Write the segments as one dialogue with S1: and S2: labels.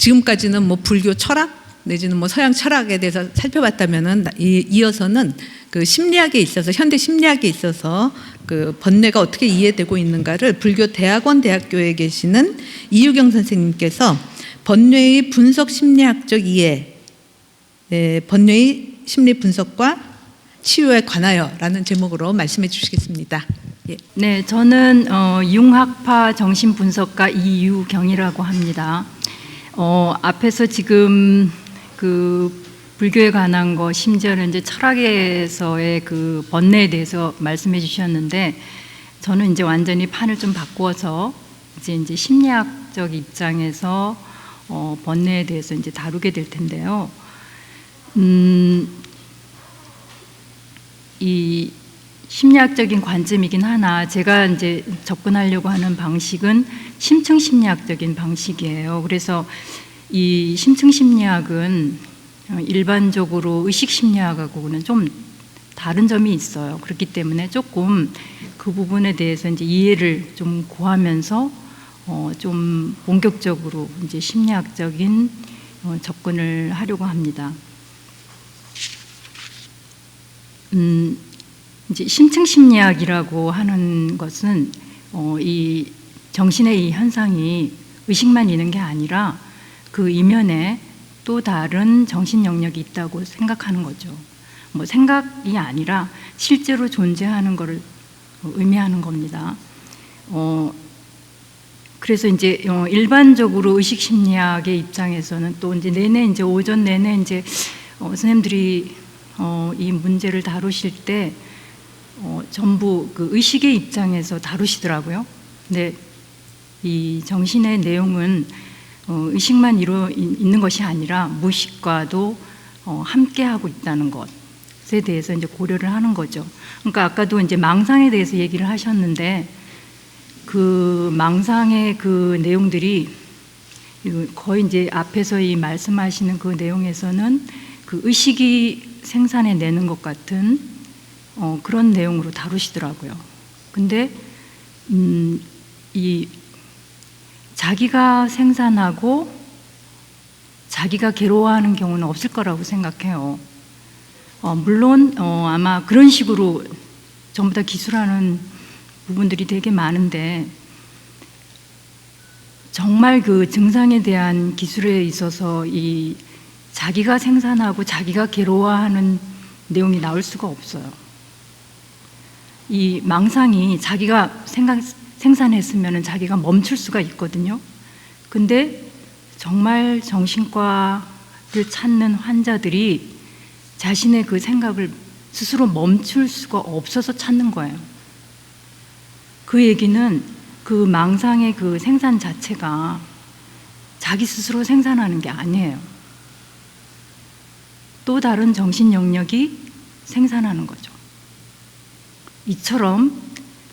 S1: 지금까지는 뭐 불교 철학 내지는 뭐 서양 철학에 대해서 살펴봤다면은 이어서는 그 심리학에 있어서 현대 심리학에 있어서 그 번뇌가 어떻게 이해되고 있는가를 불교 대학원 대학교에 계시는 이유경 선생님께서 번뇌의 분석 심리학적 이해, 번뇌의 심리 분석과 치유에 관하여라는 제목으로 말씀해 주시겠습니다. 예.
S2: 네, 저는 융학파 정신분석가 이유경이라고 합니다. 앞에서 지금 그 불교에 관한 거, 심지어는 이제 철학에서의 그 번뇌에 대해서 말씀해 주셨는데, 저는 이제 완전히 판을 좀 바꾸어서 이제 심리학적 입장에서 번뇌에 대해서 이제 다루게 될 텐데요. 이 심리학적인 관점이긴 하나, 제가 이제 접근하려고 하는 방식은 심층 심리학적인 방식이에요. 그래서 이 심층 심리학은 일반적으로 의식 심리학하고는 좀 다른 점이 있어요. 그렇기 때문에 조금 그 부분에 대해서 이제 이해를 좀 구하면서 좀 본격적으로 이제 심리학적인 접근을 하려고 합니다. 이제 심층 심리학이라고 하는 것은 이 정신의 이 현상이 의식만 있는 게 아니라 그 이면에 또 다른 정신 영역이 있다고 생각하는 거죠. 뭐 생각이 아니라 실제로 존재하는 것을 의미하는 겁니다. 그래서 이제 일반적으로 의식 심리학의 입장에서는 또 이제 내내 이제 오전 내내 이제 선생님들이 이 문제를 다루실 때 전부 그 의식의 입장에서 다루시더라고요. 근데 이 정신의 내용은 의식만 있는 것이 아니라 무의식과도 함께 하고 있다는 것에 대해서 이제 고려를 하는 거죠. 그러니까 아까도 이제 망상에 대해서 얘기를 하셨는데, 그 망상의 그 내용들이 거의 이제 앞에서 이 말씀하시는 그 내용에서는 그 의식이 생산해내는 것 같은 그런 내용으로 다루시더라고요. 근데 이 자기가 생산하고 자기가 괴로워하는 경우는 없을 거라고 생각해요. 물론 아마 그런 식으로 전부 다 기술하는 부분들이 되게 많은데, 정말 그 증상에 대한 기술에 있어서 이 자기가 생산하고 자기가 괴로워하는 내용이 나올 수가 없어요. 이 망상이 자기가 생산했으면 자기가 멈출 수가 있거든요. 근데 정말 정신과를 찾는 환자들이 자신의 그 생각을 스스로 멈출 수가 없어서 찾는 거예요. 그 얘기는 그 망상의 그 생산 자체가 자기 스스로 생산하는 게 아니에요. 또 다른 정신 영역이 생산하는 거죠. 이처럼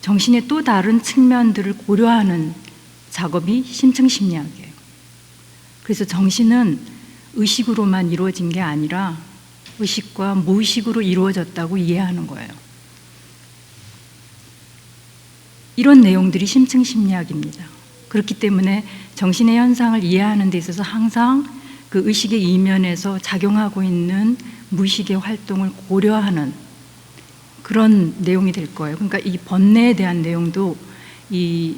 S2: 정신의 또 다른 측면들을 고려하는 작업이 심층 심리학이에요. 그래서 정신은 의식으로만 이루어진 게 아니라 의식과 무의식으로 이루어졌다고 이해하는 거예요. 이런 내용들이 심층 심리학입니다. 그렇기 때문에 정신의 현상을 이해하는 데 있어서 항상 그 의식의 이면에서 작용하고 있는 무의식의 활동을 고려하는 그런 내용이 될 거예요. 그러니까 이 번뇌에 대한 내용도 이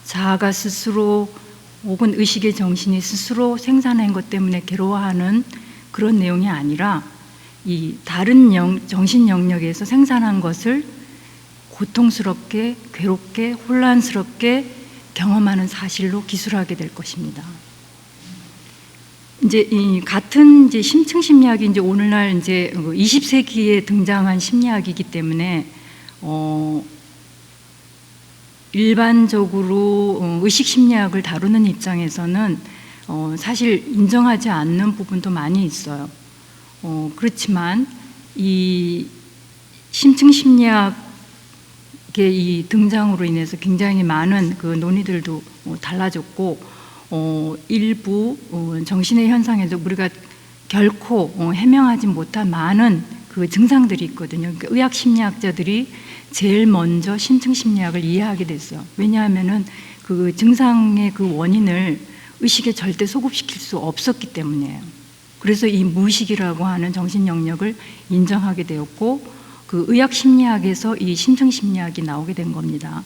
S2: 자아가 스스로 혹은 의식의 정신이 스스로 생산한 것 때문에 괴로워하는 그런 내용이 아니라 이 다른 정신 영역에서 생산한 것을 고통스럽게, 괴롭게, 혼란스럽게 경험하는 사실로 기술하게 될 것입니다. 이제 이 같은 이제 심층 심리학이 이제 오늘날 이제 20세기에 등장한 심리학이기 때문에 일반적으로 의식 심리학을 다루는 입장에서는 사실 인정하지 않는 부분도 많이 있어요. 그렇지만 이 심층 심리학의 이 등장으로 인해서 굉장히 많은 그 논의들도 달라졌고, 일부 정신의 현상에서 우리가 결코 해명하지 못한 많은 그 증상들이 있거든요. 그러니까 의학 심리학자들이 제일 먼저 심층 심리학을 이해하게 됐어요. 왜냐하면은 그 증상의 그 원인을 의식에 절대 소급시킬 수 없었기 때문이에요. 그래서 이 무의식이라고 하는 정신 영역을 인정하게 되었고, 그 의학 심리학에서 이 심층 심리학이 나오게 된 겁니다.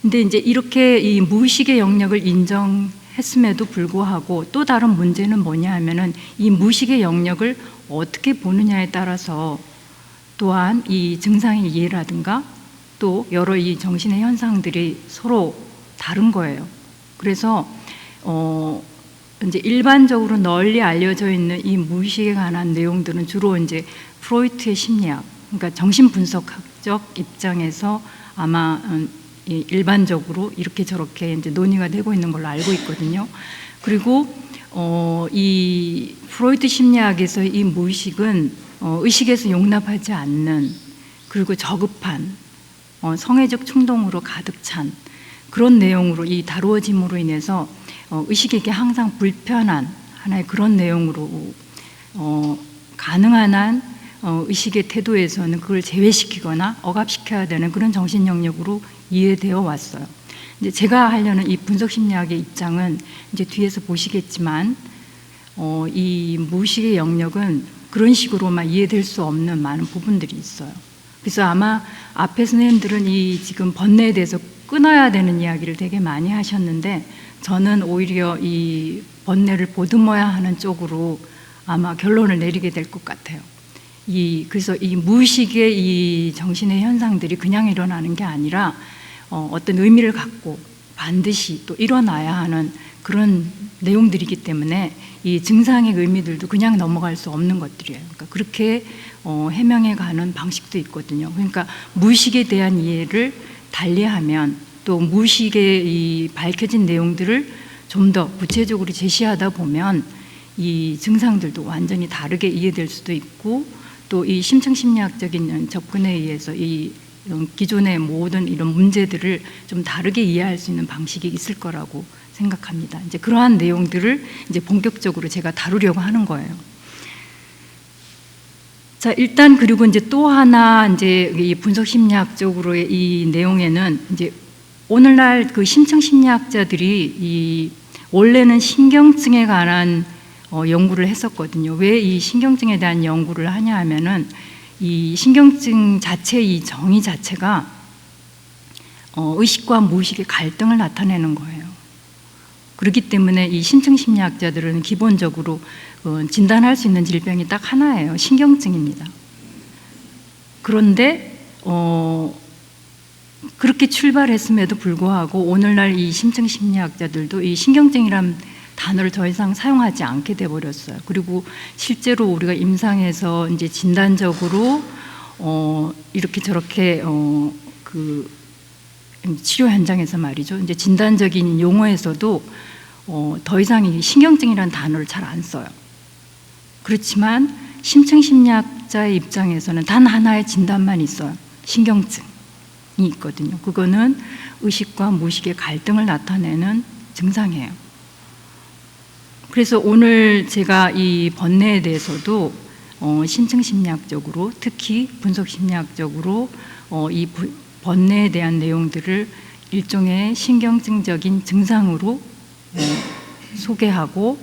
S2: 근데 이제 이렇게 이 무의식의 영역을 인정했음에도 불구하고 또 다른 문제는 뭐냐 하면은 이 무의식의 영역을 어떻게 보느냐에 따라서 또한 이 증상의 이해라든가 또 여러 이 정신의 현상들이 서로 다른 거예요. 그래서 이제 일반적으로 널리 알려져 있는 이 무의식에 관한 내용들은 주로 이제 프로이트의 심리학, 그러니까 정신분석학적 입장에서 아마 일반적으로 이렇게 저렇게 이제 논의가 되고 있는 걸로 알고 있거든요. 그리고 이 프로이트 심리학에서 이 무의식은 의식에서 용납하지 않는, 그리고 저급한 성애적 충동으로 가득 찬 그런 내용으로 이 다루어짐으로 인해서 의식에게 항상 불편한 하나의 그런 내용으로 가능한 한 의식의 태도에서는 그걸 제외시키거나 억압시켜야 되는 그런 정신 영역으로 이해되어 왔어요. 이제 제가 하려는 이 분석 심리학의 입장은 이제 뒤에서 보시겠지만 이 무의식의 영역은 그런 식으로만 이해될 수 없는 많은 부분들이 있어요. 그래서 아마 앞에 선생님들은 이 지금 번뇌에 대해서 끊어야 되는 이야기를 되게 많이 하셨는데, 저는 오히려 이 번뇌를 보듬어야 하는 쪽으로 아마 결론을 내리게 될 것 같아요. 그래서 이 무의식의 이 정신의 현상들이 그냥 일어나는 게 아니라 어떤 의미를 갖고 반드시 또 일어나야 하는 그런 내용들이기 때문에 이 증상의 의미들도 그냥 넘어갈 수 없는 것들이에요. 그러니까 그렇게 해명해 가는 방식도 있거든요. 그러니까 무의식에 대한 이해를 달리하면 또 무의식의 이 밝혀진 내용들을 좀 더 구체적으로 제시하다 보면 이 증상들도 완전히 다르게 이해될 수도 있고, 또 이 심층 심리학적인 접근에 의해서 이 기존의 모든 이런 문제들을 좀 다르게 이해할 수 있는 방식이 있을 거라고 생각합니다. 이제 그러한 내용들을 이제 본격적으로 제가 다루려고 하는 거예요. 자, 일단 그리고 이제 또 하나 이제 이 분석 심리학적으로의 이 내용에는 이제 오늘날 그 심층 심리학자들이 이 원래는 신경증에 관한 연구를 했었거든요. 왜 이 신경증에 대한 연구를 하냐 하면은 이 신경증 자체 이 정의 자체가 의식과 무의식의 갈등을 나타내는 거예요. 그렇기 때문에 이 심층 심리학자들은 기본적으로 진단할 수 있는 질병이 딱 하나예요. 신경증입니다. 그런데 그렇게 출발했음에도 불구하고 오늘날 이 심층 심리학자들도 이 신경증이란 단어를 더 이상 사용하지 않게 돼 버렸어요. 그리고 실제로 우리가 임상에서 이제 진단적으로 이렇게 저렇게 그 치료 현장에서 말이죠. 이제 진단적인 용어에서도 더 이상 이 신경증이라는 단어를 잘 안 써요. 그렇지만 심층 심리학자의 입장에서는 단 하나의 진단만 있어요. 신경증이 있거든요. 그거는 의식과 무의식의 갈등을 나타내는 증상이에요. 그래서 오늘 제가 이 번뇌에 대해서도 심층 심리학적으로, 특히 분석 심리학적으로 이 번뇌에 대한 내용들을 일종의 신경증적인 증상으로 소개하고,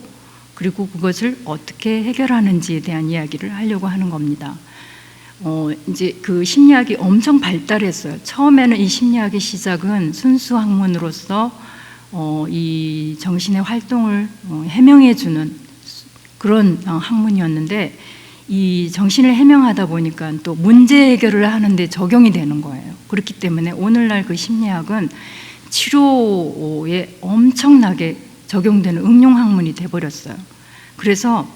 S2: 그리고 그것을 어떻게 해결하는지에 대한 이야기를 하려고 하는 겁니다. 이제 그 심리학이 엄청 발달했어요. 처음에는 이 심리학의 시작은 순수 학문으로서 이 정신의 활동을 해명해주는 그런 학문이었는데, 이 정신을 해명하다 보니까 또 문제 해결을 하는데 적용이 되는 거예요. 그렇기 때문에 오늘날 그 심리학은 치료에 엄청나게 적용되는 응용 학문이 돼버렸어요. 그래서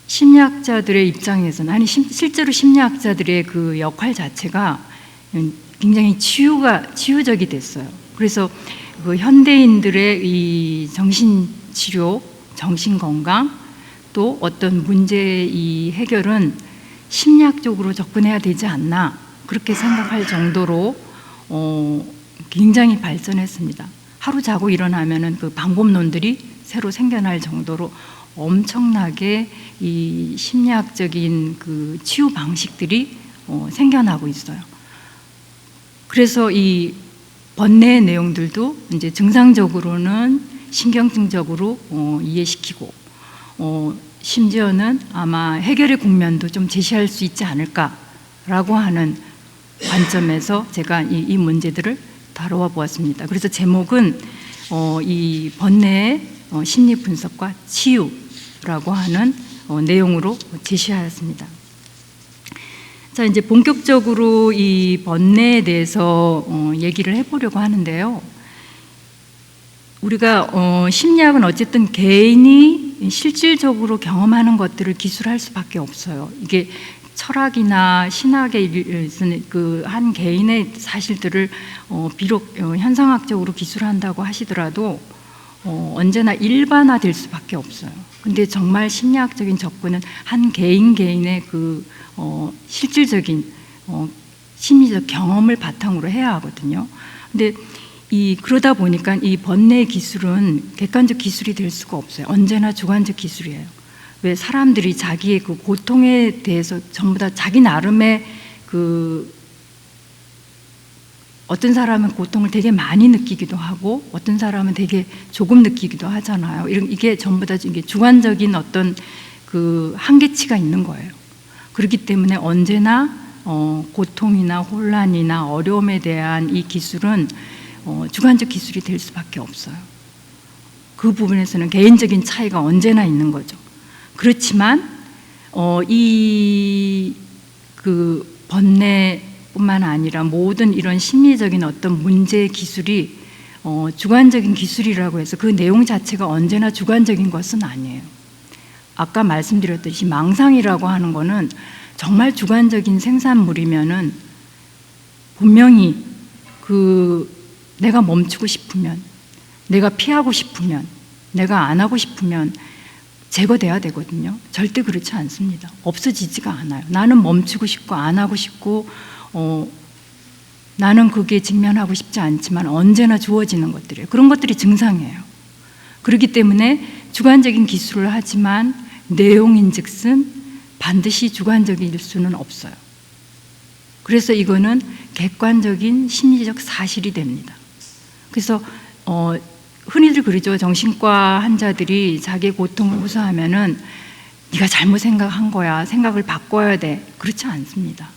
S2: 심리학자들의 입장에서는, 아니 실제로 심리학자들의 그 역할 자체가 굉장히 치유적이 됐어요. 그래서 그 현대인들의 이 정신치료, 정신건강, 또 어떤 문제의 이 해결은 심리학적으로 접근해야 되지 않나, 그렇게 생각할 정도로 굉장히 발전했습니다. 하루 자고 일어나면은 그 방법론들이 새로 생겨날 정도로 엄청나게 이 심리학적인 그 치유 방식들이 생겨나고 있어요. 그래서 이 번뇌의 내용들도 이제 증상적으로는 신경증적으로 이해시키고 심지어는 아마 해결의 국면도 좀 제시할 수 있지 않을까라고 하는 관점에서 제가 이 문제들을 다루어 보았습니다. 그래서 제목은 이 번뇌의 심리 분석과 치유라고 하는 내용으로 제시하였습니다. 자, 이제 본격적으로 이 번뇌에 대해서 얘기를 해보려고 하는데요. 우리가 심리학은 어쨌든 개인이 실질적으로 경험하는 것들을 기술할 수밖에 없어요. 이게 철학이나 신학의 그 한 개인의 사실들을 비록 현상학적으로 기술한다고 하시더라도 언제나 일반화될 수밖에 없어요. 근데 정말 심리학적인 접근은 한 개인의 그 실질적인 심리적 경험을 바탕으로 해야 하거든요. 근데 그러다 보니까 이 번뇌 기술은 객관적 기술이 될 수가 없어요. 언제나 주관적 기술이에요. 왜 사람들이 자기의 그 고통에 대해서 전부 다 자기 나름의 그 어떤 사람은 고통을 되게 많이 느끼기도 하고 어떤 사람은 되게 조금 느끼기도 하잖아요. 이게 전부 다 이게 주관적인 어떤 그 한계치가 있는 거예요. 그렇기 때문에 언제나 고통이나 혼란이나 어려움에 대한 이 기술은 주관적 기술이 될 수밖에 없어요. 그 부분에서는 개인적인 차이가 언제나 있는 거죠. 그렇지만 그 번뇌뿐만 아니라 모든 이런 심리적인 어떤 문제의 기술이 주관적인 기술이라고 해서 그 내용 자체가 언제나 주관적인 것은 아니에요. 아까 말씀드렸듯이 망상이라고 하는 거는 정말 주관적인 생산물이면은 분명히 내가 멈추고 싶으면, 내가 피하고 싶으면, 내가 안 하고 싶으면 제거돼야 되거든요. 절대 그렇지 않습니다. 없어지지가 않아요. 나는 멈추고 싶고 안 하고 싶고 나는 그게 직면하고 싶지 않지만 언제나 주어지는 것들이에요. 그런 것들이 증상이에요. 그렇기 때문에 주관적인 기술을 하지만 내용인즉슨 반드시 주관적일 수는 없어요. 그래서 이거는 객관적인 심리적 사실이 됩니다. 그래서 흔히들 그러죠. 정신과 환자들이 자기의 고통을 호소하면은 네가 잘못 생각한 거야. 생각을 바꿔야 돼. 그렇지 않습니다.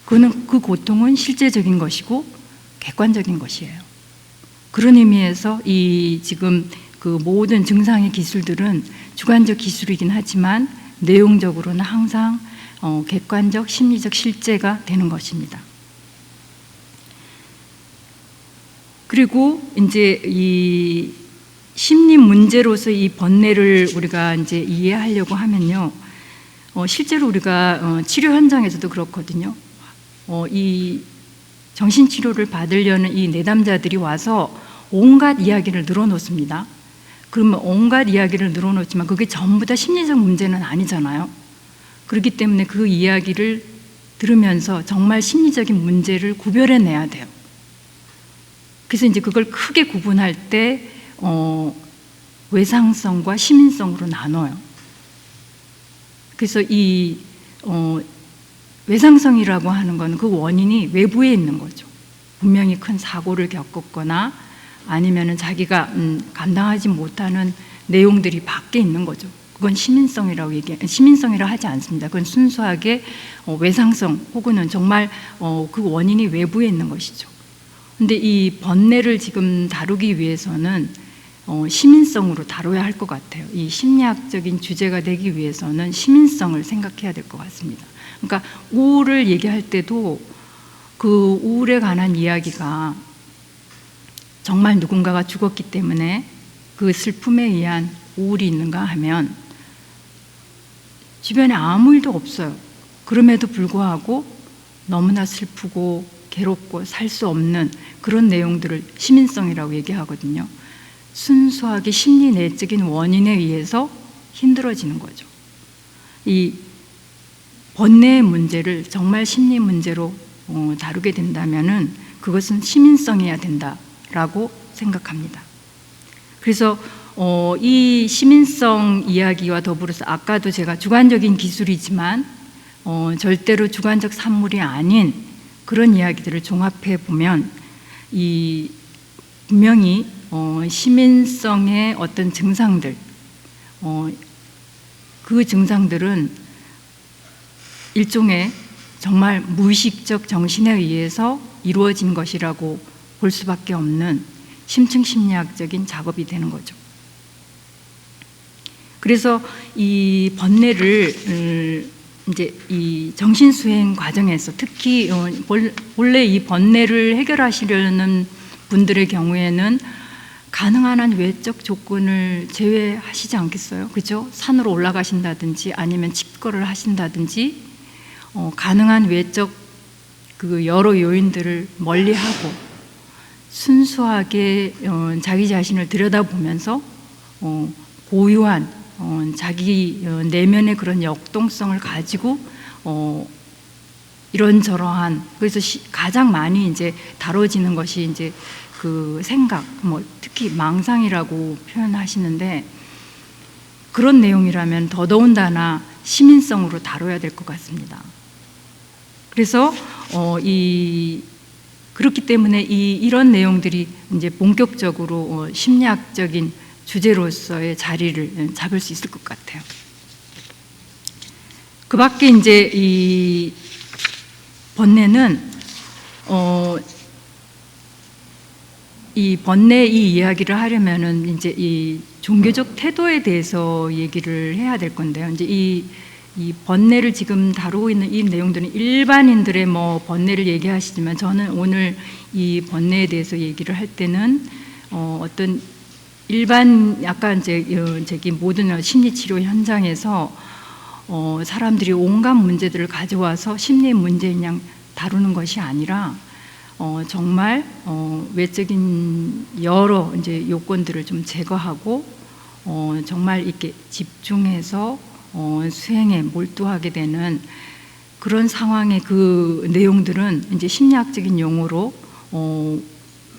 S2: 그 고통은 실제적인 것이고 객관적인 것이에요. 그런 의미에서 지금 그 모든 증상의 기술들은 주관적 기술이긴 하지만 내용적으로는 항상 객관적 심리적 실제가 되는 것입니다. 그리고 이제 이 심리 문제로서 이 번뇌를 우리가 이제 이해하려고 하면요, 실제로 우리가 치료 현장에서도 그렇거든요. 이 정신치료를 받으려는 이 내담자들이 와서 온갖 이야기를 늘어놓습니다. 그러면 온갖 이야기를 늘어놓지만 그게 전부 다 심리적 문제는 아니잖아요. 그렇기 때문에 그 이야기를 들으면서 정말 심리적인 문제를 구별해내야 돼요. 그래서 이제 그걸 크게 구분할 때 외상성과 시민성으로 나눠요. 그래서 이 외상성이라고 하는 건 그 원인이 외부에 있는 거죠. 분명히 큰 사고를 겪었거나 아니면은 자기가 감당하지 못하는 내용들이 밖에 있는 거죠. 그건 시민성이라 하지 않습니다. 그건 순수하게 외상성 혹은 정말 그 원인이 외부에 있는 것이죠. 근데 이 번뇌를 지금 다루기 위해서는 시민성으로 다뤄야 할 것 같아요. 이 심리학적인 주제가 되기 위해서는 시민성을 생각해야 될 것 같습니다. 그러니까 우울을 얘기할 때도 그 우울에 관한 이야기가 정말 누군가가 죽었기 때문에 그 슬픔에 의한 우울이 있는가 하면 주변에 아무 일도 없어요. 그럼에도 불구하고 너무나 슬프고 괴롭고 살 수 없는 그런 내용들을 시민성이라고 얘기하거든요. 순수하게 심리 내적인 원인에 의해서 힘들어지는 거죠. 이 번뇌의 문제를 정말 심리 문제로 다루게 된다면은 그것은 시민성이어야 된다라고 생각합니다. 그래서 이 시민성 이야기와 더불어서 아까도 제가 주관적인 기술이지만 절대로 주관적 산물이 아닌 그런 이야기들을 종합해 보면 이 분명히 시민성의 어떤 증상들, 그 증상들은 일종의 정말 무의식적 정신에 의해서 이루어진 것이라고 볼 수밖에 없는 심층 심리학적인 작업이 되는 거죠. 그래서 이 번뇌를 이제 이 정신수행 과정에서 특히 본래 이 번뇌를 해결하시려는 분들의 경우에는 가능한 한 외적 조건을 제외하시지 않겠어요? 그죠? 산으로 올라가신다든지 아니면 칩거를 하신다든지 가능한 외적 그 여러 요인들을 멀리하고 순수하게 자기 자신을 들여다보면서 고유한 자기 내면의 그런 역동성을 가지고 이런저러한, 그래서 가장 많이 이제 다뤄지는 것이 이제 그 생각, 뭐 특히 망상이라고 표현하시는데, 그런 내용이라면 더더군다나 시민성으로 다뤄야 될 것 같습니다. 그래서 그렇기 때문에 이런 내용들이 이제 본격적으로 심리학적인 주제로서의 자리를 잡을 수 있을 것 같아요. 그 밖에 이제 이 번뇌는 이 번뇌 이 이야기를 하려면은 이제 이 종교적 태도에 대해서 얘기를 해야 될 건데요. 이제 이 번뇌를 지금 다루고 있는 이 내용들은 일반인들의 뭐 번뇌를 얘기하시지만, 저는 오늘 이 번뇌에 대해서 얘기를 할 때는 어떤 일반, 약간 저기 모든 심리치료 현장에서 사람들이 온갖 문제들을 가져와서 심리의 문제 그냥 다루는 것이 아니라 정말 외적인 여러 이제 요건들을 좀 제거하고 정말 이렇게 집중해서 수행에 몰두하게 되는 그런 상황의 그 내용들은 이제 심리학적인 용어로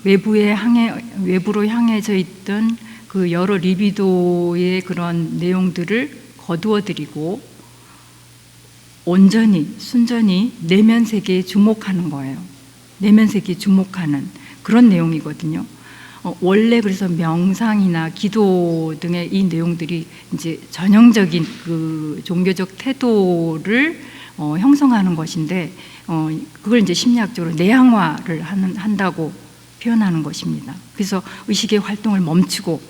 S2: 외부로 향해져 있던 그 여러 리비도의 그런 내용들을 거두어들이고 온전히 순전히 내면 세계에 주목하는 거예요. 내면 세계에 주목하는 그런 내용이거든요. 원래 그래서 명상이나 기도 등의 이 내용들이 이제 전형적인 그 종교적 태도를 형성하는 것인데, 그걸 이제 심리학적으로 내향화를 한다고 표현하는 것입니다. 그래서 의식의 활동을 멈추고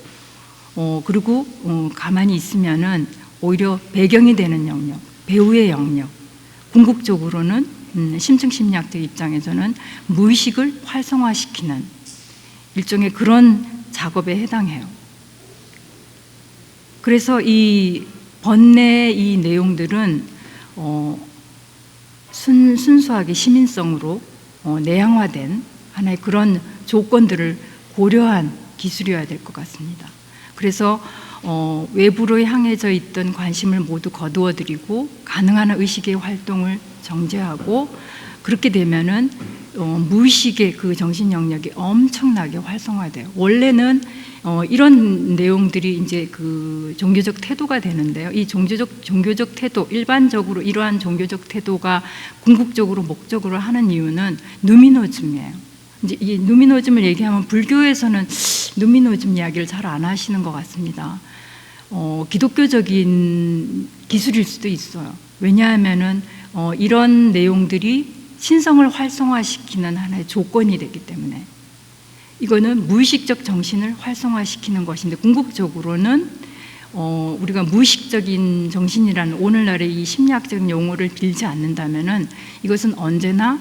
S2: 그리고 가만히 있으면은 오히려 배경이 되는 영역, 배우의 영역, 궁극적으로는 심층 심리학적 입장에서는 무의식을 활성화시키는 일종의 그런 작업에 해당해요. 그래서 이 번뇌의 이 내용들은 순수하게 시민성으로 내향화된 하나의 그런 조건들을 고려한 기술이어야 될 것 같습니다. 그래서 외부로 향해져 있던 관심을 모두 거두어들이고 가능한 의식의 활동을 정제하고, 그렇게 되면은 무의식의 그 정신 영역이 엄청나게 활성화돼요. 원래는 이런 내용들이 이제 그 종교적 태도가 되는데요. 이 종교적 태도, 일반적으로 이러한 종교적 태도가 궁극적으로 목적으로 하는 이유는 누미노즘이에요. 이제 이 누미노즘을 얘기하면 불교에서는 누미노즘 이야기를 잘 안 하시는 것 같습니다. 기독교적인 기술일 수도 있어요. 왜냐하면은 이런 내용들이 신성을 활성화시키는 하나의 조건이 되기 때문에, 이거는 무의식적 정신을 활성화시키는 것인데, 궁극적으로는 우리가 무의식적인 정신이라는 오늘날의 이 심리학적인 용어를 빌지 않는다면은 이것은 언제나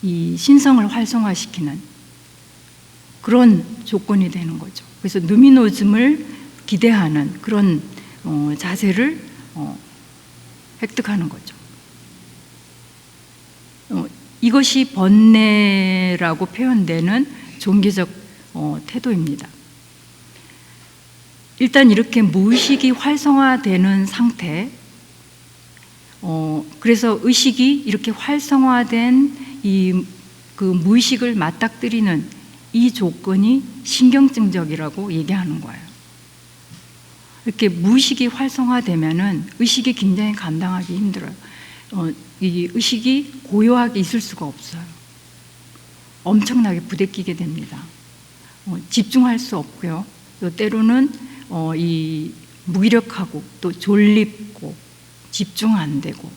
S2: 이 신성을 활성화시키는 그런 조건이 되는 거죠. 그래서 누미노즘을 기대하는 그런 자세를 획득하는 거죠. 이것이 번뇌라고 표현되는 종교적 태도입니다. 일단 이렇게 무의식이 활성화되는 상태, 그래서 의식이 이렇게 활성화된 그 무의식을 맞닥뜨리는 이 조건이 신경증적이라고 얘기하는 거예요. 이렇게 무의식이 활성화되면은 의식이 굉장히 감당하기 힘들어요. 이 의식이 고요하게 있을 수가 없어요. 엄청나게 부대끼게 됩니다. 집중할 수 없고요. 또 때로는 이 무기력하고 또 졸립고 집중 안 되고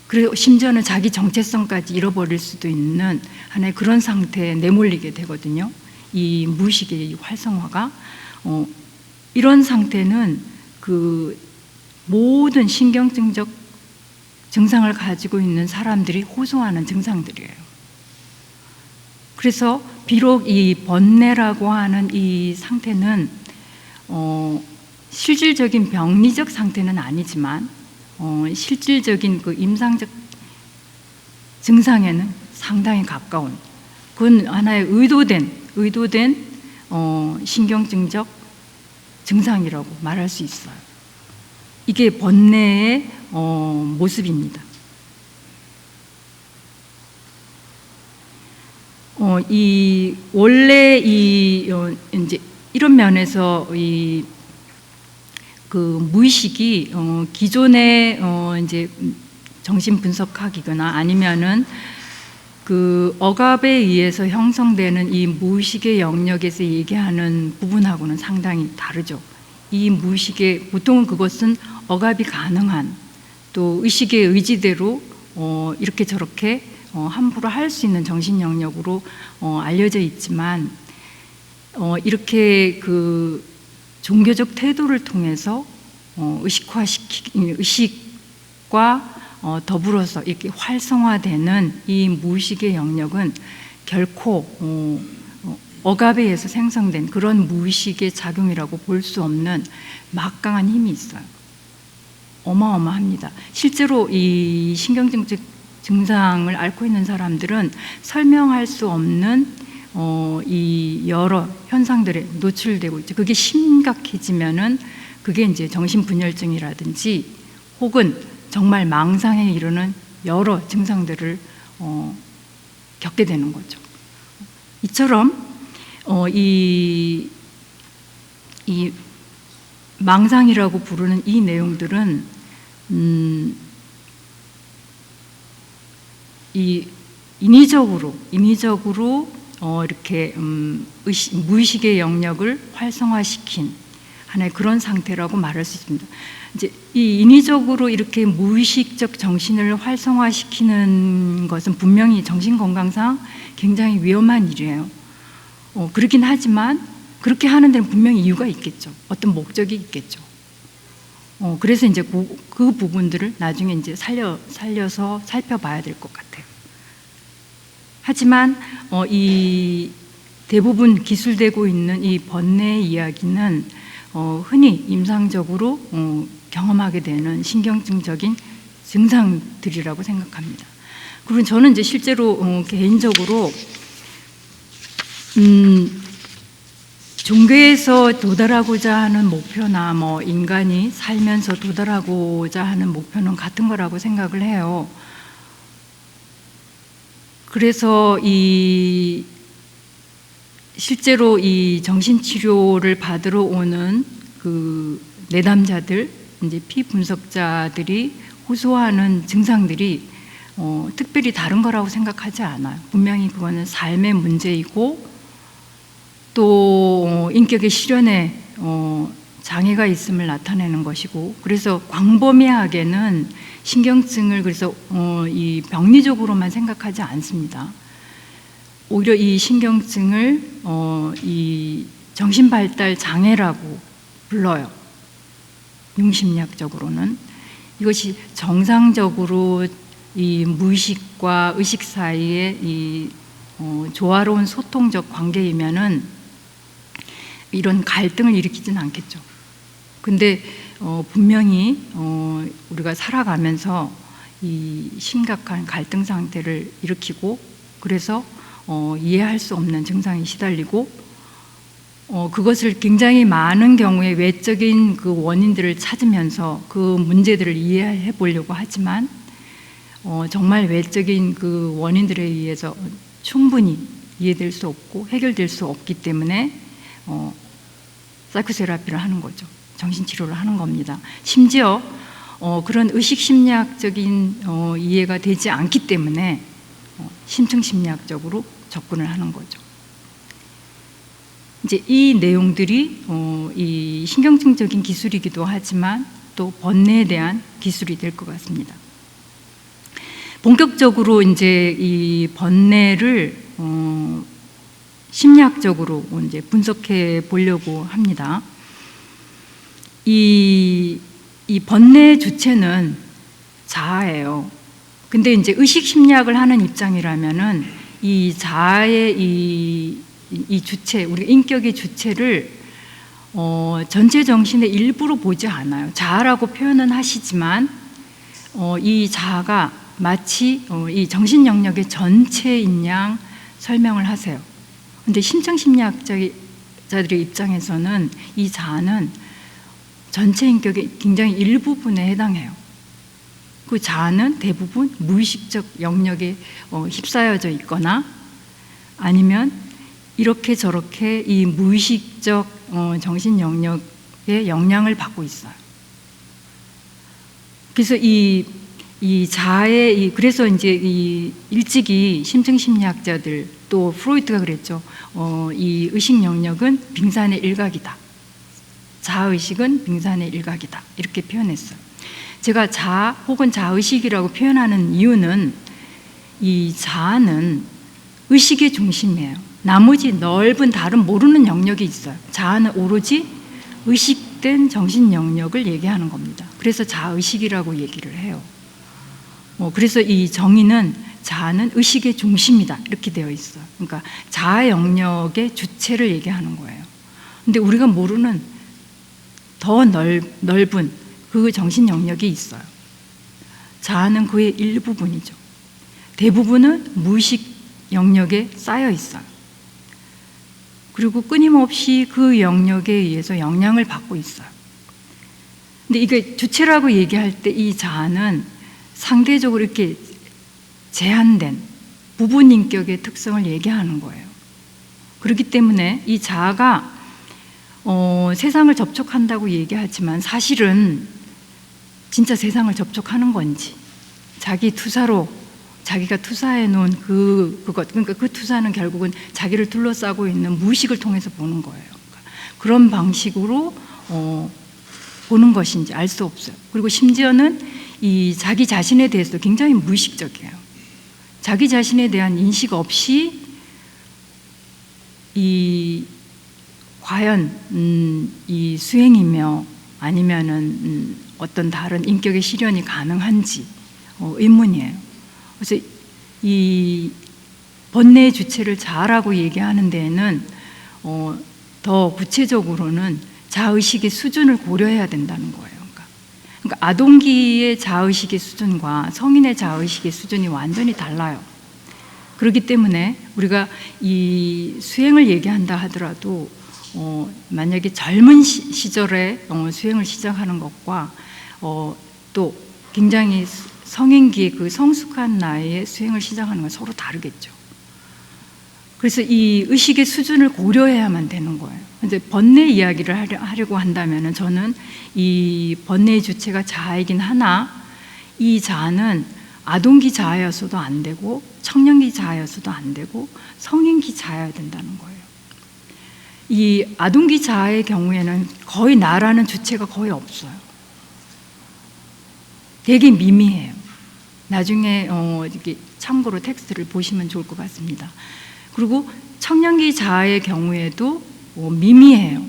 S2: 그리고 심지어는 자기 정체성까지 잃어버릴 수도 있는 하나의 그런 상태에 내몰리게 되거든요. 이 무의식의 이 활성화가 이런 상태는 그 모든 신경증적 증상을 가지고 있는 사람들이 호소하는 증상들이에요. 그래서 비록 이 번뇌라고 하는 이 상태는 실질적인 병리적 상태는 아니지만 실질적인 그 임상적 증상에는 상당히 가까운, 그건 하나의 의도된 신경증적 증상이라고 말할 수 있어요. 이게 번뇌의 모습입니다. 원래 이제 이런 면에서 그 무의식이 기존의 이제 정신 분석학이거나 아니면은 그 억압에 의해서 형성되는 이 무의식의 영역에서 얘기하는 부분하고는 상당히 다르죠. 이 무의식의 보통은 그것은 억압이 가능한, 또 의식의 의지대로 이렇게 저렇게 함부로 할 수 있는 정신 영역으로 알려져 있지만 이렇게 그 종교적 태도를 통해서 의식과 더불어서 이렇게 활성화되는 이 무의식의 영역은 결코 억압에 의해서 생성된 그런 무의식의 작용이라고 볼 수 없는 막강한 힘이 있어요. 어마어마합니다. 실제로 이 신경증적 증상을 앓고 있는 사람들은 설명할 수 없는 이 여러 현상들에 노출되고 있죠. 그게 심각해지면은 그게 이제 정신분열증이라든지 혹은 정말 망상에 이르는 여러 증상들을 겪게 되는 거죠. 이처럼 이 망상이라고 부르는 이 내용들은 이 인위적으로 이렇게 무의식의 영역을 활성화시킨 하나의 그런 상태라고 말할 수 있습니다. 이제 이 인위적으로 이렇게 무의식적 정신을 활성화시키는 것은 분명히 정신 건강상 굉장히 위험한 일이에요. 그렇긴 하지만 그렇게 하는 데는 분명히 이유가 있겠죠. 어떤 목적이 있겠죠. 그래서 이제 그 부분들을 나중에 이제 살려서 살펴봐야 될 것 같아요. 하지만 이 대부분 기술되고 있는 이 번뇌의 이야기는 흔히 임상적으로 경험하게 되는 신경증적인 증상들이라고 생각합니다. 그리고 저는 이제 실제로 개인적으로 종교에서 도달하고자 하는 목표나 뭐 인간이 살면서 도달하고자 하는 목표는 같은 거라고 생각을 해요. 그래서 실제로 이 정신치료를 받으러 오는 그 내담자들, 이제 피분석자들이 호소하는 증상들이 특별히 다른 거라고 생각하지 않아요. 분명히 그거는 삶의 문제이고 또 인격의 실현에 장애가 있음을 나타내는 것이고, 그래서 광범위하게는 신경증을 그래서 이 병리적으로만 생각하지 않습니다. 오히려 이 신경증을 이 정신발달 장애라고 불러요. 융심리학적으로는. 이것이 정상적으로 이 무의식과 의식 사이에 이 조화로운 소통적 관계이면은 이런 갈등을 일으키지는 않겠죠. 근데 분명히 우리가 살아가면서 이 심각한 갈등 상태를 일으키고, 그래서 이해할 수 없는 증상에 시달리고, 그것을 굉장히 많은 경우에 외적인 그 원인들을 찾으면서 그 문제들을 이해해 보려고 하지만 정말 외적인 그 원인들에 의해서 충분히 이해될 수 없고 해결될 수 없기 때문에 사이코세라피를 하는 거죠. 정신치료를 하는 겁니다. 심지어 그런 의식심리학적인 이해가 되지 않기 때문에 심층 심리학적으로 접근을 하는 거죠. 이제 이 내용들이 이 신경증적인 기술이기도 하지만 또 번뇌에 대한 기술이 될 것 같습니다. 본격적으로 이제 이 번뇌를 심리학적으로 이제 분석해 보려고 합니다. 이 번뇌의 주체는 자아예요. 근데 이제 의식 심리학을 하는 입장이라면은 이 자아의 이 주체, 우리 인격의 주체를 전체 정신의 일부로 보지 않아요. 자아라고 표현은 하시지만 이 자아가 마치 이 정신 영역의 전체인 양 설명을 하세요. 근데 심층 심리학자들의 입장에서는 이 자아는 전체 인격의 굉장히 일부분에 해당해요. 그 자아는 대부분 무의식적 영역에 휩싸여져 있거나 아니면 이렇게 저렇게 이 무의식적 정신 영역에 영향을 받고 있어요. 그래서 이 자아의 그래서 이제 이 일찍이 심층 심리학자들 또 프로이트가 그랬죠. 이 의식 영역은 빙산의 일각이다. 자아의식은 빙산의 일각이다. 이렇게 표현했어요. 제가 자아 혹은 자아의식이라고 표현하는 이유는 이 자아는 의식의 중심이에요. 나머지 넓은 다른 모르는 영역이 있어요. 자아는 오로지 의식된 정신 영역을 얘기하는 겁니다. 그래서 자아의식이라고 얘기를 해요. 그래서 이 정의는 자아는 의식의 중심이다 이렇게 되어 있어요. 그러니까 자아 영역의 주체를 얘기하는 거예요. 근데 우리가 모르는 더 넓은 그 정신 영역이 있어요. 자아는 그의 일부분이죠. 대부분은 무의식 영역에 쌓여 있어요. 그리고 끊임없이 그 영역에 의해서 영향을 받고 있어요. 근데 이게 주체라고 얘기할 때 이 자아는 상대적으로 이렇게 제한된 부분 인격의 특성을 얘기하는 거예요. 그렇기 때문에 이 자아가 세상을 접촉한다고 얘기하지만 사실은 진짜 세상을 접촉하는 건지 자기 투사로 자기가 투사해 놓은 그것 그러니까 그 투사는 결국은 자기를 둘러싸고 있는 무의식을 통해서 보는 거예요. 그러니까 그런 방식으로 보는 것인지 알 수 없어요. 그리고 심지어는 이 자기 자신에 대해서 굉장히 무의식적이에요. 자기 자신에 대한 인식 없이 과연 이 수행이며 아니면은 어떤 다른 인격의 실현이 가능한지 의문이에요. 그래서 이 번뇌의 주체를 자아라고 얘기하는 데에는 더 구체적으로는 자아의식의 수준을 고려해야 된다는 거예요. 그러니까 아동기의 자아의식의 수준과 성인의 자아의식의 수준이 완전히 달라요. 그렇기 때문에 우리가 이 수행을 얘기한다 하더라도 만약에 젊은 시절에 수행을 시작하는 것과 또 굉장히 성인기의 그 성숙한 나이에 수행을 시작하는 건 서로 다르겠죠. 그래서 이 의식의 수준을 고려해야만 되는 거예요. 이제 번뇌 이야기를 하려고 한다면 저는 이 번뇌의 주체가 자아이긴 하나 이 자아는 아동기 자아여서도 안 되고 청년기 자아여서도 안 되고 성인기 자아여야 된다는 거예요. 이 아동기 자아의 경우에는 거의 나라는 주체가 거의 없어요. 되게 미미해요. 나중에 이렇게 참고로 텍스트를 보시면 좋을 것 같습니다. 그리고 청년기 자아의 경우에도 미미해요.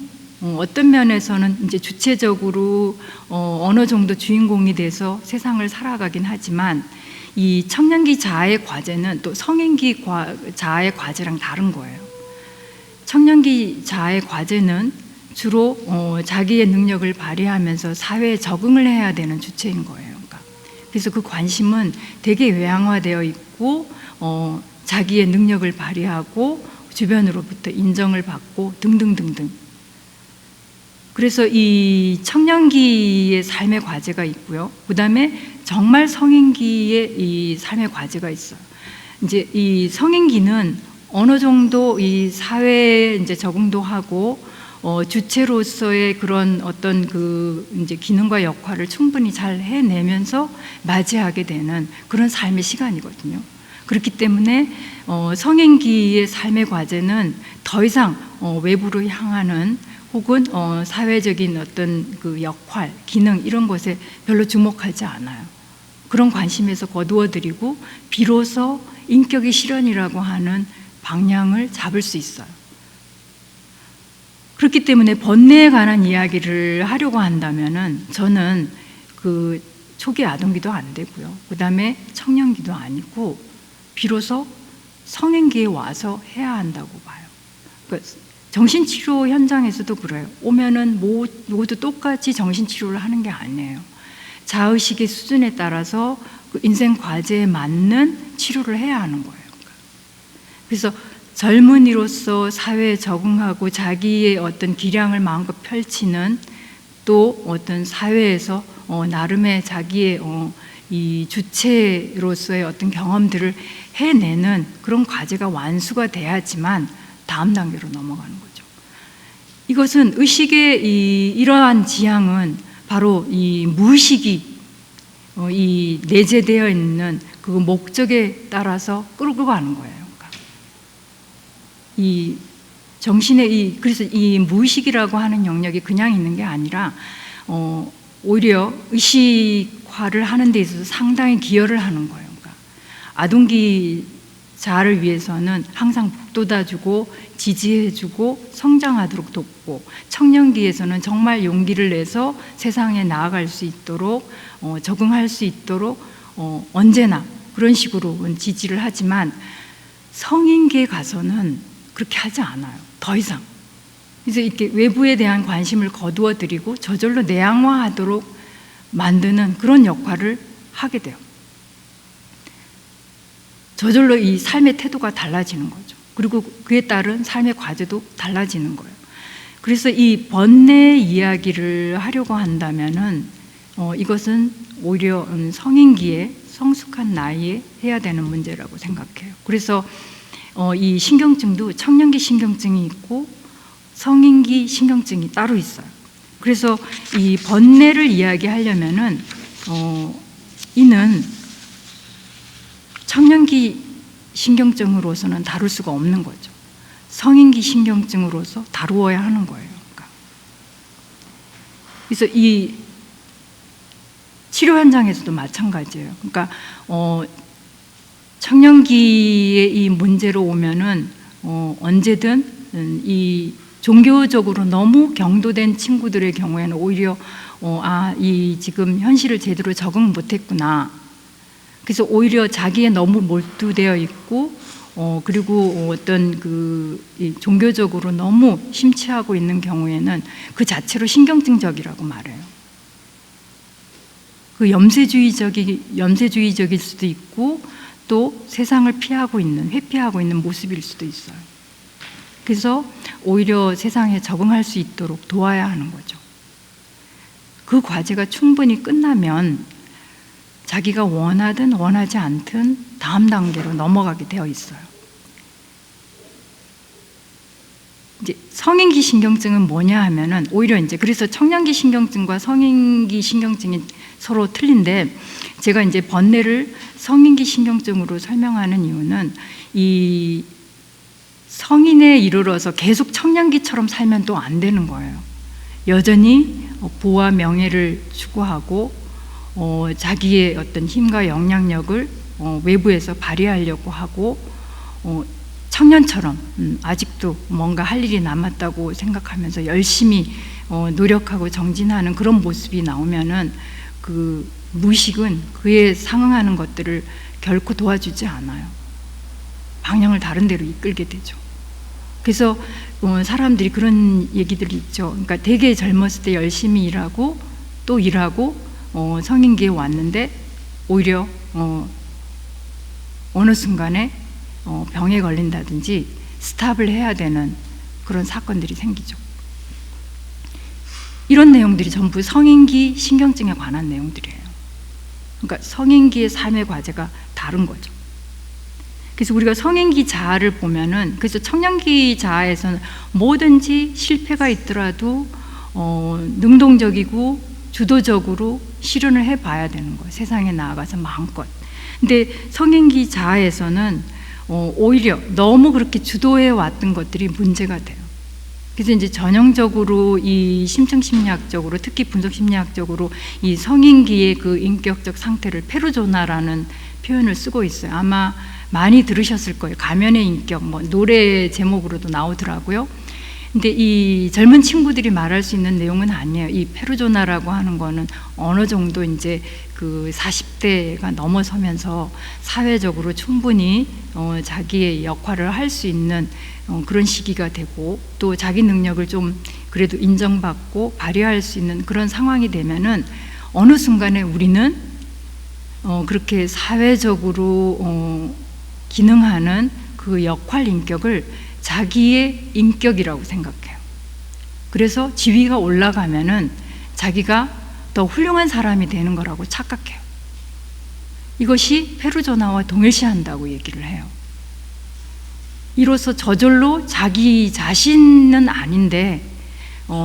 S2: 어떤 면에서는 이제 주체적으로 어느 정도 주인공이 돼서 세상을 살아가긴 하지만 이 청년기 자아의 과제는 또 성인기 자아의 과제랑 다른 거예요. 청년기 자아의 과제는 주로 자기의 능력을 발휘하면서 사회에 적응을 해야 되는 주체인 거예요. 그러니까 그래서 그 관심은 되게 외향화되어 있고 자기의 능력을 발휘하고 주변으로부터 인정을 받고 등등등등. 그래서 이 청년기의 삶의 과제가 있고요. 그 다음에 정말 성인기의 이 삶의 과제가 있어요. 이제 이 성인기는 어느 정도 이 사회에 이제 적응도 하고 주체로서의 그런 어떤 그 이제 기능과 역할을 충분히 잘 해내면서 맞이하게 되는 그런 삶의 시간이거든요. 그렇기 때문에 성인기의 삶의 과제는 더 이상 외부로 향하는 혹은 사회적인 어떤 그 역할, 기능 이런 것에 별로 주목하지 않아요. 그런 관심에서 거두어드리고 비로소 인격의 실현이라고 하는 방향을 잡을 수 있어요. 그렇기 때문에 번뇌에 관한 이야기를 하려고 한다면은 저는 그 초기 아동기도 안 되고요. 그 다음에 청년기도 아니고 비로소 성인기에 와서 해야 한다고 봐요. 그러니까 정신치료 현장에서도 그래요. 오면은 모두 똑같이 정신치료를 하는 게 아니에요. 자의식의 수준에 따라서 그 인생 과제에 맞는 치료를 해야 하는 거예요. 그래서 젊은이로서 사회에 적응하고 자기의 어떤 기량을 마음껏 펼치는 또 어떤 사회에서 나름의 자기의 이 주체로서의 어떤 경험들을 해내는 그런 과제가 완수가 돼야지만 다음 단계로 넘어가는 거죠. 이것은 의식의 이러한 지향은 바로 이 무의식이 이 내재되어 있는 그 목적에 따라서 끌고 가는 거예요. 그러니까 이 정신의 그래서 이 무의식이라고 하는 영역이 그냥 있는 게 아니라 오히려 의식화를 하는 데 있어서 상당히 기여를 하는 거예요. 그러니까 아동기 자아를 위해서는 항상 북돋아주고 지지해주고 성장하도록 돕고, 청년기에서는 정말 용기를 내서 세상에 나아갈 수 있도록 적응할 수 있도록 언제나 그런 식으로 지지를 하지만 성인기에 가서는 그렇게 하지 않아요. 더 이상. 그래서 이렇게 외부에 대한 관심을 거두어드리고 저절로 내향화하도록 만드는 그런 역할을 하게 돼요. 저절로 이 삶의 태도가 달라지는 거죠. 그리고 그에 따른 삶의 과제도 달라지는 거예요. 그래서 이 번뇌 이야기를 하려고 한다면은 이것은 오히려 성인기에 성숙한 나이에 해야 되는 문제라고 생각해요. 그래서 이 신경증도 청년기 신경증이 있고 성인기 신경증이 따로 있어요. 그래서 이 번뇌를 이야기하려면은 이는 청년기 신경증으로서는 다룰 수가 없는 거죠. 성인기 신경증으로서 다루어야 하는 거예요. 그러니까. 그래서 이 치료 현장에서도 마찬가지예요. 그러니까 청년기의 이 문제로 오면은 언제든 이 종교적으로 너무 경도된 친구들의 경우에는 오히려 이 지금 현실을 제대로 적응 못했구나. 그래서 오히려 자기에 너무 몰두되어 있고 그리고 어떤 이 종교적으로 너무 심취하고 있는 경우에는 그 자체로 신경증적이라고 말해요. 그 염세주의적일 수도 있고 또 세상을 피하고 있는, 회피하고 있는 모습일 수도 있어요. 그래서 오히려 세상에 적응할 수 있도록 도와야 하는 거죠. 그 과제가 충분히 끝나면 자기가 원하든 원하지 않든 다음 단계로 넘어가게 되어 있어요. 이제 성인기 신경증은 뭐냐 하면은 오히려 이제 그래서 청년기 신경증과 성인기 신경증이 서로 틀린데 제가 이제 번뇌를 성인기 신경증으로 설명하는 이유는 이 성인에 이르러서 계속 청년기처럼 살면 또 안 되는 거예요. 여전히 부와 명예를 추구하고 자기의 어떤 힘과 영향력을 외부에서 발휘하려고 하고 청년처럼 아직도 뭔가 할 일이 남았다고 생각하면서 열심히 노력하고 정진하는 그런 모습이 나오면은 그 무의식은 그에 상응하는 것들을 결코 도와주지 않아요. 방향을 다른 데로 이끌게 되죠. 그래서 사람들이 그런 얘기들이 있죠. 그러니까 되게 젊었을 때 열심히 일하고 또 일하고 성인기에 왔는데 오히려 어느 순간에 병에 걸린다든지 스탑을 해야 되는 그런 사건들이 생기죠. 이런 내용들이 전부 성인기 신경증에 관한 내용들이에요. 그러니까 성인기의 삶의 과제가 다른 거죠. 그래서 우리가 성인기 자아를 보면은, 그래서 청년기 자아에서는 뭐든지 실패가 있더라도 능동적이고 주도적으로 실현을 해봐야 되는 거예요. 세상에 나아가서 마음껏. 근데 성인기 자아에서는 오히려 너무 그렇게 주도해 왔던 것들이 문제가 돼요. 그래서 이제 전형적으로 이 심층심리학적으로, 특히 분석심리학적으로 이 성인기의 그 인격적 상태를 페르소나라는 표현을 쓰고 있어요. 아마 많이 들으셨을 거예요. 가면의 인격, 뭐 노래 제목으로도 나오더라고요. 근데 이 젊은 친구들이 말할 수 있는 내용은 아니에요. 이 페르소나라고 하는 거는 어느 정도 이제 그 40대가 넘어서면서 사회적으로 충분히 자기의 역할을 할 수 있는 그런 시기가 되고, 또 자기 능력을 좀 그래도 인정받고 발휘할 수 있는 그런 상황이 되면은 어느 순간에 우리는 그렇게 사회적으로 기능하는 그 역할 인격을 자기의 인격이라고 생각해요. 그래서 지위가 올라가면은 자기가 더 훌륭한 사람이 되는 거라고 착각해요. 이것이 페르소나와 동일시한다고 얘기를 해요. 이로써 저절로 자기 자신은 아닌데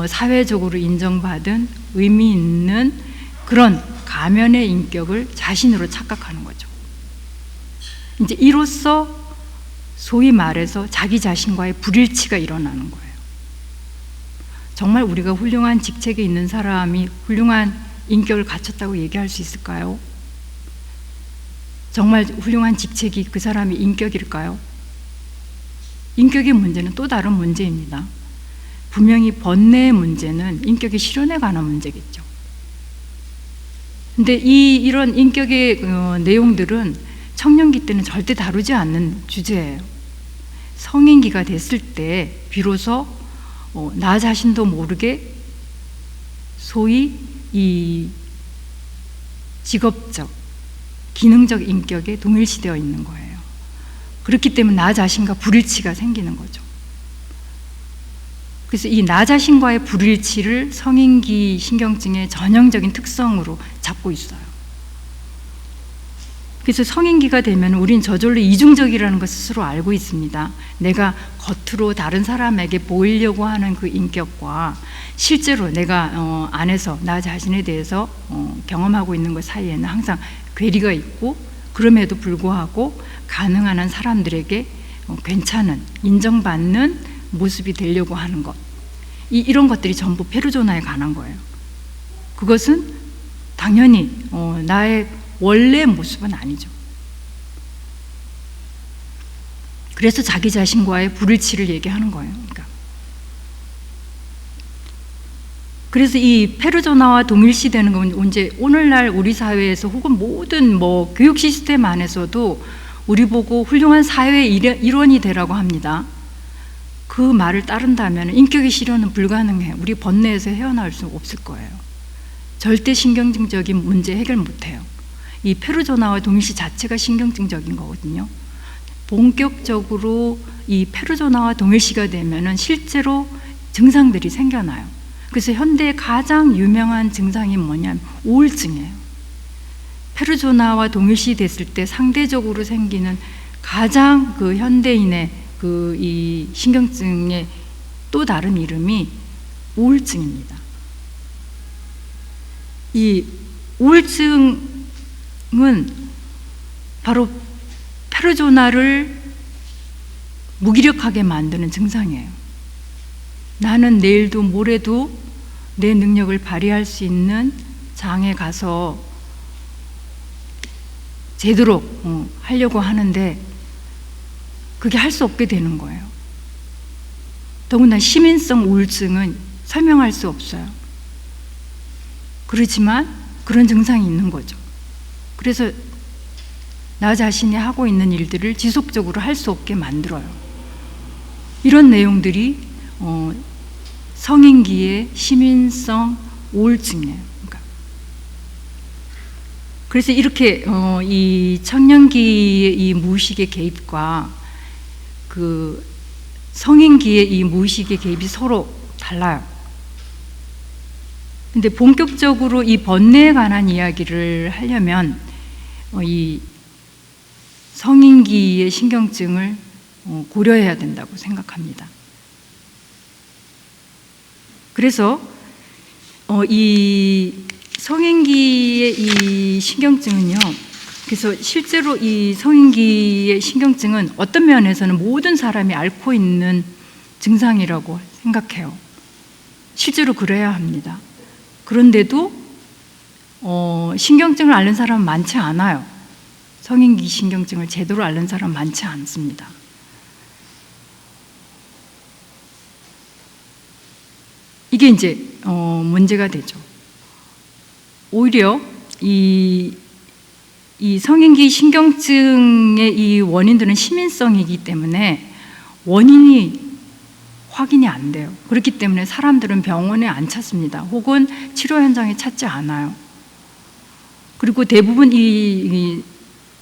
S2: 사회적으로 인정받은 의미 있는 그런 가면의 인격을 자신으로 착각하는 거죠. 이제 이로써 소위 말해서 자기 자신과의 불일치가 일어나는 거예요. 정말 우리가 훌륭한 직책에 있는 사람이 훌륭한 인격을 갖췄다고 얘기할 수 있을까요? 정말 훌륭한 직책이 그 사람의 인격일까요? 인격의 문제는 또 다른 문제입니다. 분명히 번뇌의 문제는 인격의 실현에 관한 문제겠죠. 근데 이런 인격의 내용들은 청년기 때는 절대 다루지 않는 주제예요. 성인기가 됐을 때 비로소 나 자신도 모르게 소위 이 직업적, 기능적 인격에 동일시되어 있는 거예요. 그렇기 때문에 나 자신과 불일치가 생기는 거죠. 그래서 이 나 자신과의 불일치를 성인기 신경증의 전형적인 특성으로 잡고 있어요. 그래서 성인기가 되면 우린 저절로 이중적이라는 걸 스스로 알고 있습니다. 내가 겉으로 다른 사람에게 보이려고 하는 그 인격과 실제로 내가 안에서 나 자신에 대해서 경험하고 있는 것 사이에는 항상 괴리가 있고, 그럼에도 불구하고 가능한 한 사람들에게 괜찮은, 인정받는 모습이 되려고 하는 것, 이런 것들이 전부 페르소나에 관한 거예요. 그것은 당연히 나의 원래 모습은 아니죠. 그래서 자기 자신과의 불일치를 얘기하는 거예요. 그래서 이 페르소나와 동일시되는 건 이제 오늘날 우리 사회에서 혹은 모든 뭐 교육 시스템 안에서도 우리 보고 훌륭한 사회 일원이 되라고 합니다. 그 말을 따른다면 인격의 실현은 불가능해요. 우리 번뇌에서 헤어나올 수 없을 거예요. 절대 신경증적인 문제 해결 못해요. 이 페르소나와 동일시 자체가 신경증적인 거거든요. 본격적으로 이 페르소나와 동일시가 되면은 실제로 증상들이 생겨나요. 그래서 현대의 가장 유명한 증상이 뭐냐면 우울증이에요. 페르소나와 동일시 됐을 때 상대적으로 생기는 가장 그 현대인의 그 이 신경증의 또 다른 이름이 우울증입니다. 이 우울증은 바로 페르소나를 무기력하게 만드는 증상이에요. 나는 내일도 모레도 내 능력을 발휘할 수 있는 장에 가서 제대로 하려고 하는데 그게 할 수 없게 되는 거예요. 더구나 시민성 우울증은 설명할 수 없어요. 그렇지만 그런 증상이 있는 거죠. 그래서 나 자신이 하고 있는 일들을 지속적으로 할 수 없게 만들어요. 이런 내용들이 성인기의 시민성 우울증이에요. 그래서 이렇게 이 청년기의 이 무의식의 개입과 그 성인기의 이 무의식의 개입이 서로 달라요. 근데 본격적으로 이 번뇌에 관한 이야기를 하려면 이 성인기의 신경증을 고려해야 된다고 생각합니다. 그래서 이 성인기의 이 신경증은요, 그래서 실제로 이 성인기의 신경증은 어떤 면에서는 모든 사람이 앓고 있는 증상이라고 생각해요. 실제로 그래야 합니다. 그런데도 신경증을 앓는 사람은 많지 않아요. 성인기 신경증을 제대로 앓는 사람은 많지 않습니다. 이게 이제 문제가 되죠. 오히려 이 성인기 신경증의 이 원인들은 시민성이기 때문에 원인이 확인이 안 돼요. 그렇기 때문에 사람들은 병원에 안 찾습니다. 혹은 치료 현장에 찾지 않아요. 그리고 대부분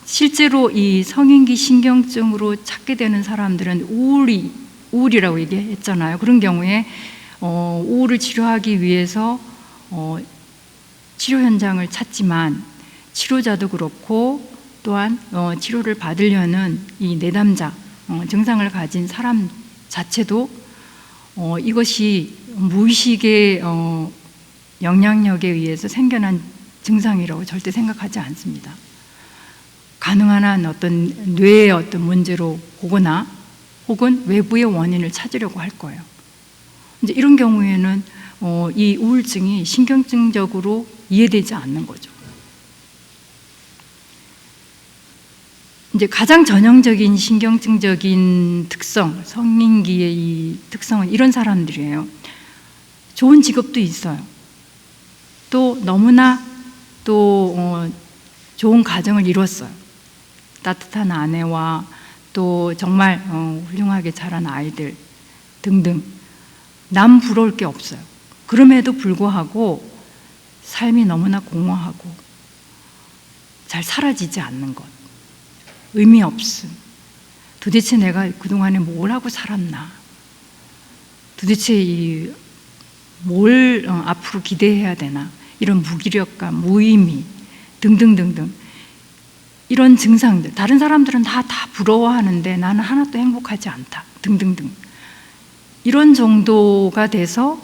S2: 실제로 이 성인기 신경증으로 찾게 되는 사람들은 우울이라고 얘기했잖아요. 그런 경우에 우울을 치료하기 위해서 치료 현장을 찾지만 치료자도 그렇고 또한 치료를 받으려는 이 내담자 증상을 가진 사람 자체도 이것이 무의식의 영향력에 의해서 생겨난 증상이라고 절대 생각하지 않습니다. 가능한 한 어떤 뇌의 어떤 문제로 보거나 혹은 외부의 원인을 찾으려고 할 거예요. 이제 이런 경우에는 이 우울증이 신경증적으로 이해되지 않는 거죠. 이제 가장 전형적인 신경증적인 특성, 성인기의 이 특성은 이런 사람들이에요. 좋은 직업도 있어요. 또 너무나 또 좋은 가정을 이뤘어요. 따뜻한 아내와 또 정말 훌륭하게 자란 아이들 등등. 남 부러울 게 없어요. 그럼에도 불구하고 삶이 너무나 공허하고 잘 사라지지 않는 것. 의미 없음. 도대체 내가 그동안에 뭘 하고 살았나? 도대체 뭘 앞으로 기대해야 되나? 이런 무기력감, 무의미 등등등등 이런 증상들. 다른 사람들은 다 부러워하는데 나는 하나도 행복하지 않다. 등등등. 이런 정도가 돼서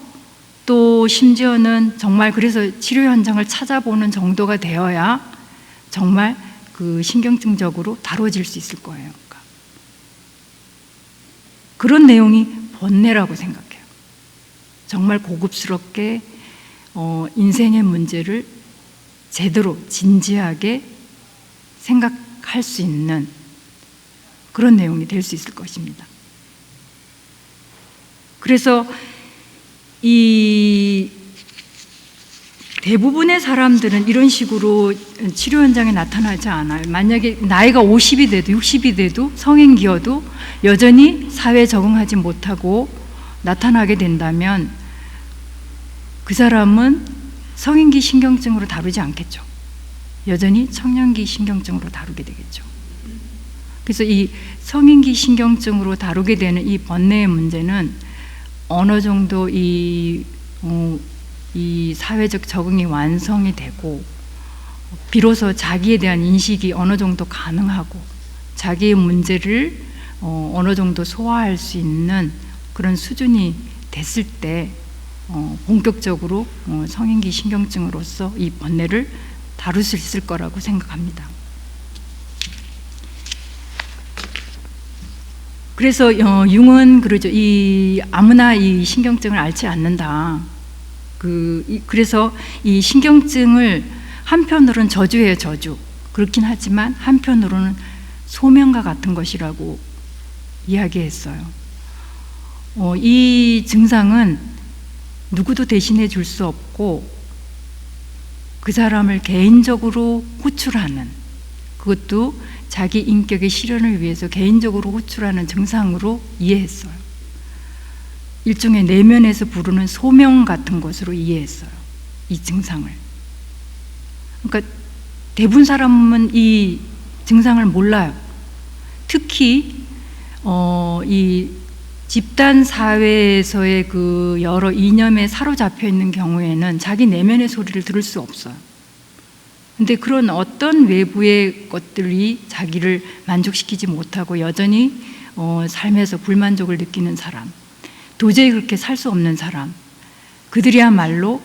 S2: 또 심지어는 정말 그래서 치료 현장을 찾아보는 정도가 되어야 정말 그 신경증적으로 다뤄질 수 있을 거예요. 그러니까. 그런 내용이 번뇌라고 생각해요. 정말 고급스럽게 인생의 문제를 제대로 진지하게 생각할 수 있는 그런 내용이 될 수 있을 것입니다. 그래서 이 대부분의 사람들은 이런 식으로 치료 현장에 나타나지 않아요. 만약에 나이가 50이 돼도 60이 돼도 성인기여도 여전히 사회에 적응하지 못하고 나타나게 된다면 그 사람은 성인기 신경증으로 다루지 않겠죠. 여전히 청년기 신경증으로 다루게 되겠죠. 그래서 이 성인기 신경증으로 다루게 되는 이 번뇌의 문제는 어느 정도 이 사회적 적응이 완성이 되고 비로소 자기에 대한 인식이 어느 정도 가능하고 자기의 문제를 어느 정도 소화할 수 있는 그런 수준이 됐을 때 본격적으로 성인기 신경증으로서 이 번뇌를 다룰 수 있을 거라고 생각합니다. 그래서 융은 그러죠. 아무나 이 신경증을 앓지 않는다. 그래서 이 신경증을 한편으로는 저주예요, 저주. 그렇긴 하지만 한편으로는 소명과 같은 것이라고 이야기했어요. 이 증상은 누구도 대신해 줄 수 없고 그 사람을 개인적으로 호출하는, 그것도 자기 인격의 실현을 위해서 개인적으로 호출하는 증상으로 이해했어요. 일종의 내면에서 부르는 소명 같은 것으로 이해했어요. 이 증상을. 그러니까 대부분 사람은 이 증상을 몰라요. 특히 이 집단 사회에서의 그 여러 이념에 사로잡혀 있는 경우에는 자기 내면의 소리를 들을 수 없어요. 근데 그런 어떤 외부의 것들이 자기를 만족시키지 못하고 여전히 삶에서 불만족을 느끼는 사람, 도저히 그렇게 살 수 없는 사람, 그들이야말로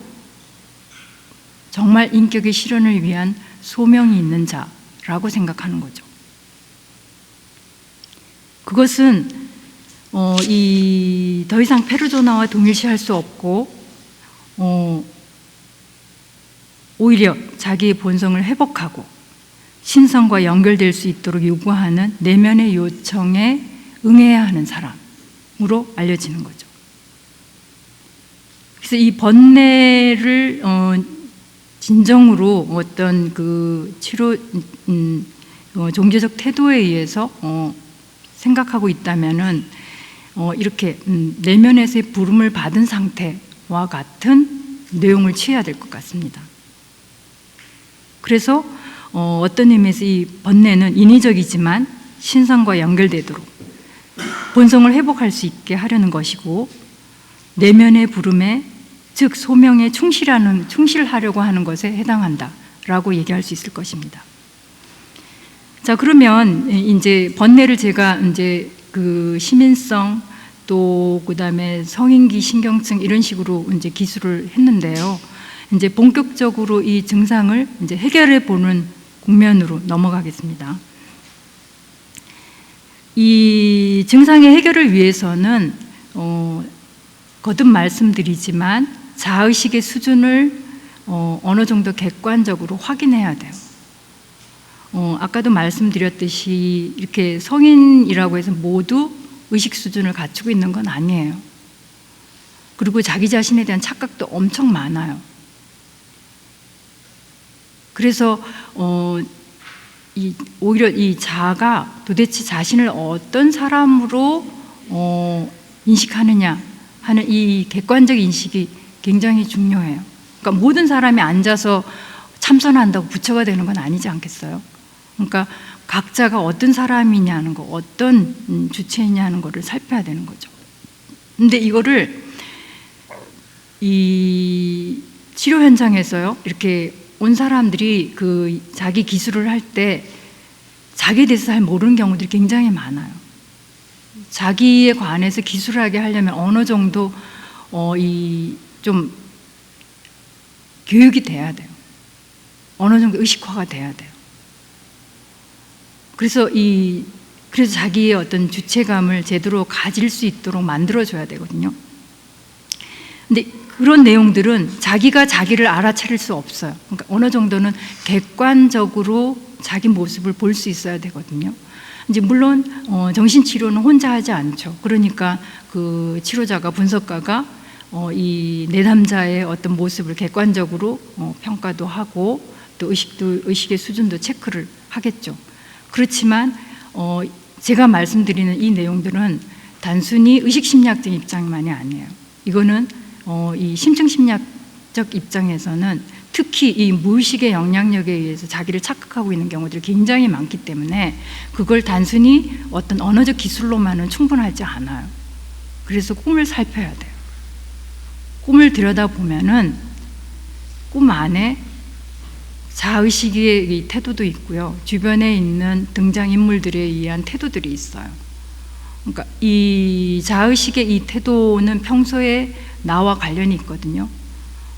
S2: 정말 인격의 실현을 위한 소명이 있는 자라고 라고 생각하는 거죠. 그것은 더 이상 페르소나와 동일시할 수 없고 오히려 자기의 본성을 회복하고 신성과 연결될 수 있도록 요구하는 내면의 요청에 응해야 하는 사람으로 알려지는 거죠. 그래서 이 번뇌를 진정으로 어떤 그 치료 종교적 태도에 의해서 생각하고 있다면은 이렇게 내면에서의 부름을 받은 상태와 같은 내용을 취해야 될 것 같습니다. 그래서 어떤 의미에서 이 번뇌는 인위적이지만 신성과 연결되도록 본성을 회복할 수 있게 하려는 것이고, 내면의 부름에, 즉 소명에 충실하려고 하는 것에 해당한다라고 얘기할 수 있을 것입니다. 자, 그러면 이제 번뇌를 제가 이제 그 시민성 또 그다음에 성인기 신경증 이런 식으로 이제 기술을 했는데요. 이제 본격적으로 이 증상을 이제 해결해 보는 국면으로 넘어가겠습니다. 이 증상의 해결을 위해서는 거듭 말씀드리지만 자의식의 수준을 어느 정도 객관적으로 확인해야 돼요. 아까도 말씀드렸듯이 이렇게 성인이라고 해서 모두 의식 수준을 갖추고 있는 건 아니에요. 그리고 자기 자신에 대한 착각도 엄청 많아요. 그래서 오히려 이 자아가 도대체 자신을 어떤 사람으로 인식하느냐 하는 이 객관적 인식이 굉장히 중요해요. 그러니까 모든 사람이 앉아서 참선한다고 부처가 되는 건 아니지 않겠어요? 그러니까 각자가 어떤 사람이냐는 거, 어떤 주체이냐는 거를 살펴야 되는 거죠. 근데 이거를 이 치료 현장에서요, 이렇게 온 사람들이 그 자기 기술을 할 때 자기에 대해서 잘 모르는 경우들이 굉장히 많아요. 자기에 관해서 기술하게 하려면 어느 정도 좀 교육이 돼야 돼요. 어느 정도 의식화가 돼야 돼요. 그래서 자기의 어떤 주체감을 제대로 가질 수 있도록 만들어줘야 되거든요. 근데 그런 내용들은 자기가 자기를 알아차릴 수 없어요. 그러니까 어느 정도는 객관적으로 자기 모습을 볼 수 있어야 되거든요. 이제 물론 정신치료는 혼자 하지 않죠. 그러니까 그 치료자가, 분석가가 이 내담자의 어떤 모습을 객관적으로 평가도 하고 또 의식의 수준도 체크를 하겠죠. 그렇지만 제가 말씀드리는 이 내용들은 단순히 의식심리학적 입장만이 아니에요. 이거는 이 심층심리학적 입장에서는 특히 이 무의식의 영향력에 의해서 자기를 착각하고 있는 경우들이 굉장히 많기 때문에 그걸 단순히 어떤 언어적 기술로만은 충분하지 않아요. 그래서 꿈을 살펴야 돼요. 꿈을 들여다보면은 꿈 안에 자의식의 태도도 있고요. 주변에 있는 등장인물들에 의한 태도들이 있어요. 그러니까 이 자의식의 이 태도는 평소에 나와 관련이 있거든요.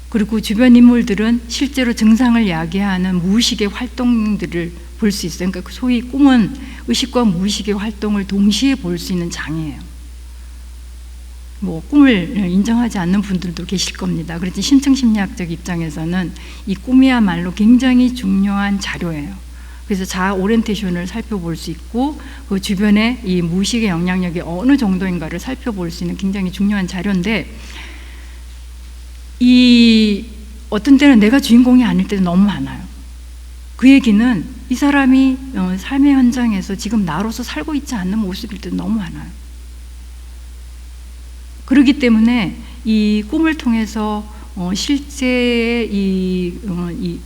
S2: 그리고 주변 인물들은 실제로 증상을 야기하는 무의식의 활동들을 볼 수 있어요. 그러니까 소위 꿈은 의식과 무의식의 활동을 동시에 볼 수 있는 장이에요. 꿈을 인정하지 않는 분들도 계실 겁니다. 그래서 심층심리학적 입장에서는 이 꿈이야말로 굉장히 중요한 자료예요. 그래서 자아 오리엔테이션을 살펴볼 수 있고 그 주변에 이 무의식의 영향력이 어느 정도인가를 살펴볼 수 있는 굉장히 중요한 자료인데, 어떤 때는 내가 주인공이 아닐 때도 너무 많아요. 그 얘기는 이 사람이 삶의 현장에서 지금 나로서 살고 있지 않는 모습일 때도 너무 많아요. 그렇기 때문에 이 꿈을 통해서 실제의 이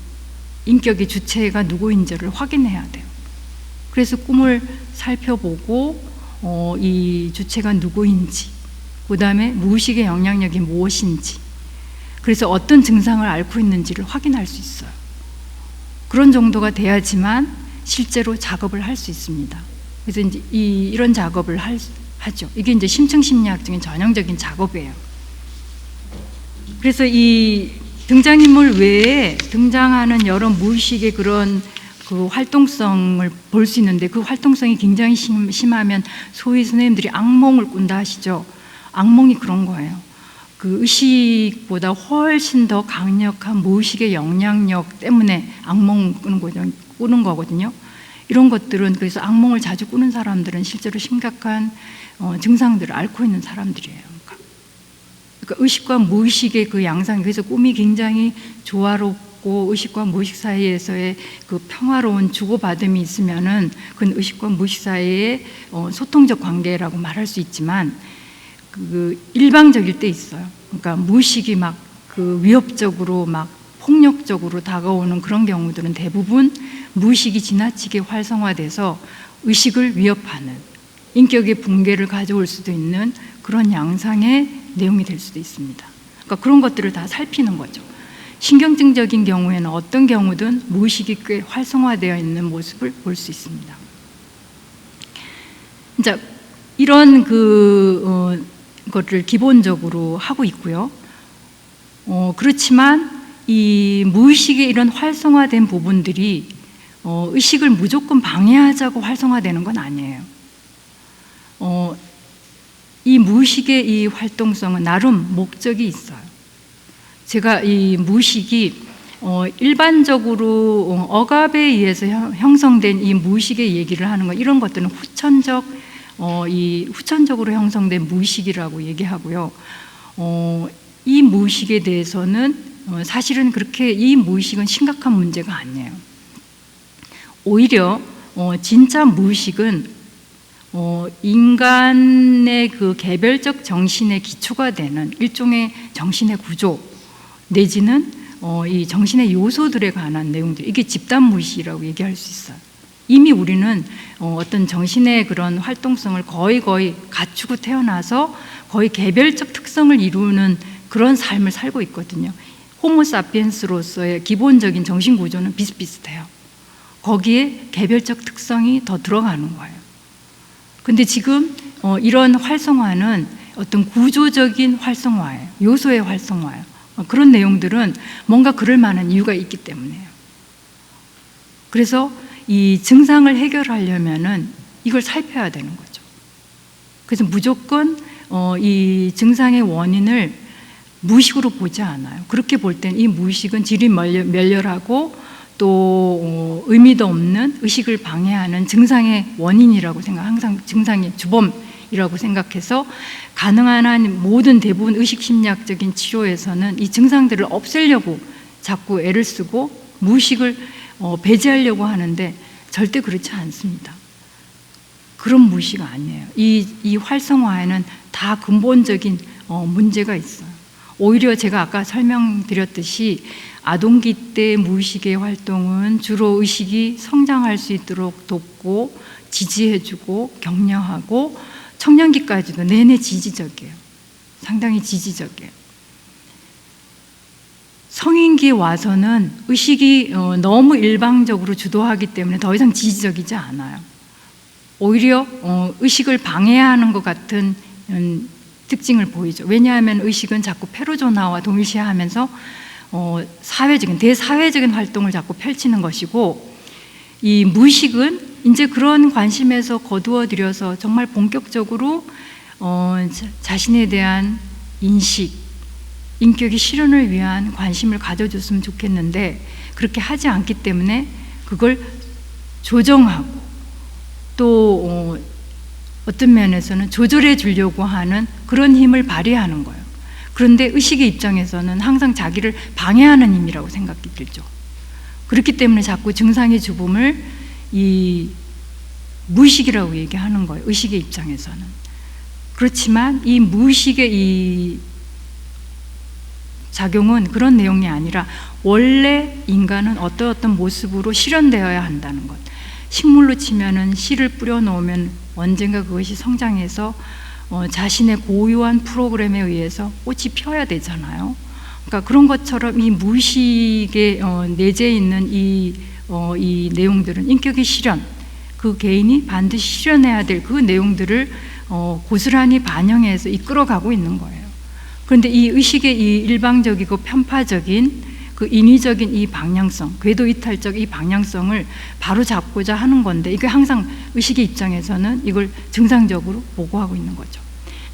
S2: 인격의 주체가 누구인지를 확인해야 돼요. 그래서 꿈을 살펴보고 이 주체가 누구인지, 그 다음에 무의식의 영향력이 무엇인지, 그래서 어떤 증상을 앓고 있는지를 확인할 수 있어요. 그런 정도가 돼야지만 실제로 작업을 할 수 있습니다. 그래서 이제 이런 작업을 하죠. 이게 이제 심층심리학적인 전형적인 작업이에요. 그래서 이 등장인물 외에 등장하는 여러 무의식의 그런 그 활동성을 볼 수 있는데 그 활동성이 굉장히 심하면 소위 선생님들이 악몽을 꾼다 하시죠. 악몽이 그런 거예요. 그 의식보다 훨씬 더 강력한 무의식의 영향력 때문에 악몽을 꾸는 거거든요. 이런 것들은 그래서 악몽을 자주 꾸는 사람들은 실제로 심각한 증상들을 앓고 있는 사람들이에요. 그러니까 의식과 무의식의 그 양상, 그래서 꿈이 굉장히 조화롭고 의식과 무의식 사이에서의 그 평화로운 주고받음이 있으면은 그건 의식과 무의식 사이의 소통적 관계라고 말할 수 있지만 그 일방적일 때 있어요. 그러니까 무의식이 막 그 위협적으로 막 폭력적으로 다가오는 그런 경우들은 대부분 무의식이 지나치게 활성화돼서 의식을 위협하는 인격의 붕괴를 가져올 수도 있는 그런 양상의 내용이 될 수도 있습니다. 그러니까 그런 것들을 다 살피는 거죠. 신경증적인 경우에는 어떤 경우든 무의식이 꽤 활성화되어 있는 모습을 볼 수 있습니다. 자, 이런 것을 기본적으로 하고 있고요. 그렇지만 이 무의식의 이런 활성화된 부분들이 의식을 무조건 방해하자고 활성화되는 건 아니에요. 이 무의식의 이 활동성은 나름 목적이 있어요. 제가 이 무의식이 일반적으로 억압에 의해서 형성된 이 무의식의 얘기를 하는 거, 이런 것들은 후천적으로 형성된 무의식이라고 얘기하고요. 이 무의식에 대해서는 사실은 그렇게 이 무의식은 심각한 문제가 아니에요. 오히려 진짜 무의식은 인간의 그 개별적 정신의 기초가 되는 일종의 정신의 구조 내지는 이 정신의 요소들에 관한 내용들, 이게 집단 무의식이라고 얘기할 수 있어요. 이미 우리는 어떤 정신의 그런 활동성을 거의 갖추고 태어나서 거의 개별적 특성을 이루는 그런 삶을 살고 있거든요. 호모사피엔스로서의 기본적인 정신 구조는 비슷비슷해요. 거기에 개별적 특성이 더 들어가는 거예요. 근데 지금 이런 활성화는 어떤 구조적인 활성화예요. 요소의 활성화예요. 그런 내용들은 뭔가 그럴 만한 이유가 있기 때문에요. 그래서 이 증상을 해결하려면은 이걸 살펴야 되는 거죠. 그래서 무조건 이 증상의 원인을 무의식으로 보지 않아요. 그렇게 볼 땐 이 무의식은 질이 멸렬하고 또 의미도 없는 의식을 방해하는 증상의 원인이라고 항상 증상의 주범이라고 생각해서 가능한 한 모든 대부분 의식심리학적인 치료에서는 이 증상들을 없애려고 자꾸 애를 쓰고 무의식을 배제하려고 하는데 절대 그렇지 않습니다. 그런 무의식 아니에요. 이 활성화에는 다 근본적인 문제가 있어요. 오히려 제가 아까 설명드렸듯이 아동기 때 무의식의 활동은 주로 의식이 성장할 수 있도록 돕고 지지해주고 격려하고 청년기까지도 내내 지지적이에요. 상당히 지지적이에요. 성인기에 와서는 의식이 너무 일방적으로 주도하기 때문에 더 이상 지지적이지 않아요. 오히려 의식을 방해하는 것 같은 특징을 보이죠. 왜냐하면 의식은 자꾸 페르소나와 동일시하면서 대사회적인 활동을 자꾸 펼치는 것이고, 이 무의식은 이제 그런 관심에서 거두어들여서 정말 본격적으로 자신에 대한 인식, 인격의 실현을 위한 관심을 가져줬으면 좋겠는데 그렇게 하지 않기 때문에 그걸 조정하고 또 어떤 면에서는 조절해 주려고 하는 그런 힘을 발휘하는 거예요. 그런데 의식의 입장에서는 항상 자기를 방해하는 힘이라고 생각이 들죠. 그렇기 때문에 자꾸 증상의 주범을 이 무의식이라고 얘기하는 거예요. 의식의 입장에서는. 그렇지만 이 무의식의 이 작용은 그런 내용이 아니라 원래 인간은 어떤 모습으로 실현되어야 한다는 것. 식물로 치면은 씨를 뿌려 놓으면 언젠가 그것이 성장해서 자신의 고유한 프로그램에 의해서 꽃이 펴야 되잖아요. 그러니까 그런 것처럼 이 무의식에 내재해 있는 이 내용들은 인격의 실현, 그 개인이 반드시 실현해야 될 그 내용들을 고스란히 반영해서 이끌어가고 있는 거예요. 그런데 이 의식의 이 일방적이고 편파적인 그 인위적인 이 방향성, 궤도 이탈적 이 방향성을 바로 잡고자 하는 건데, 이게 항상 의식의 입장에서는 이걸 증상적으로 보고하고 있는 거죠.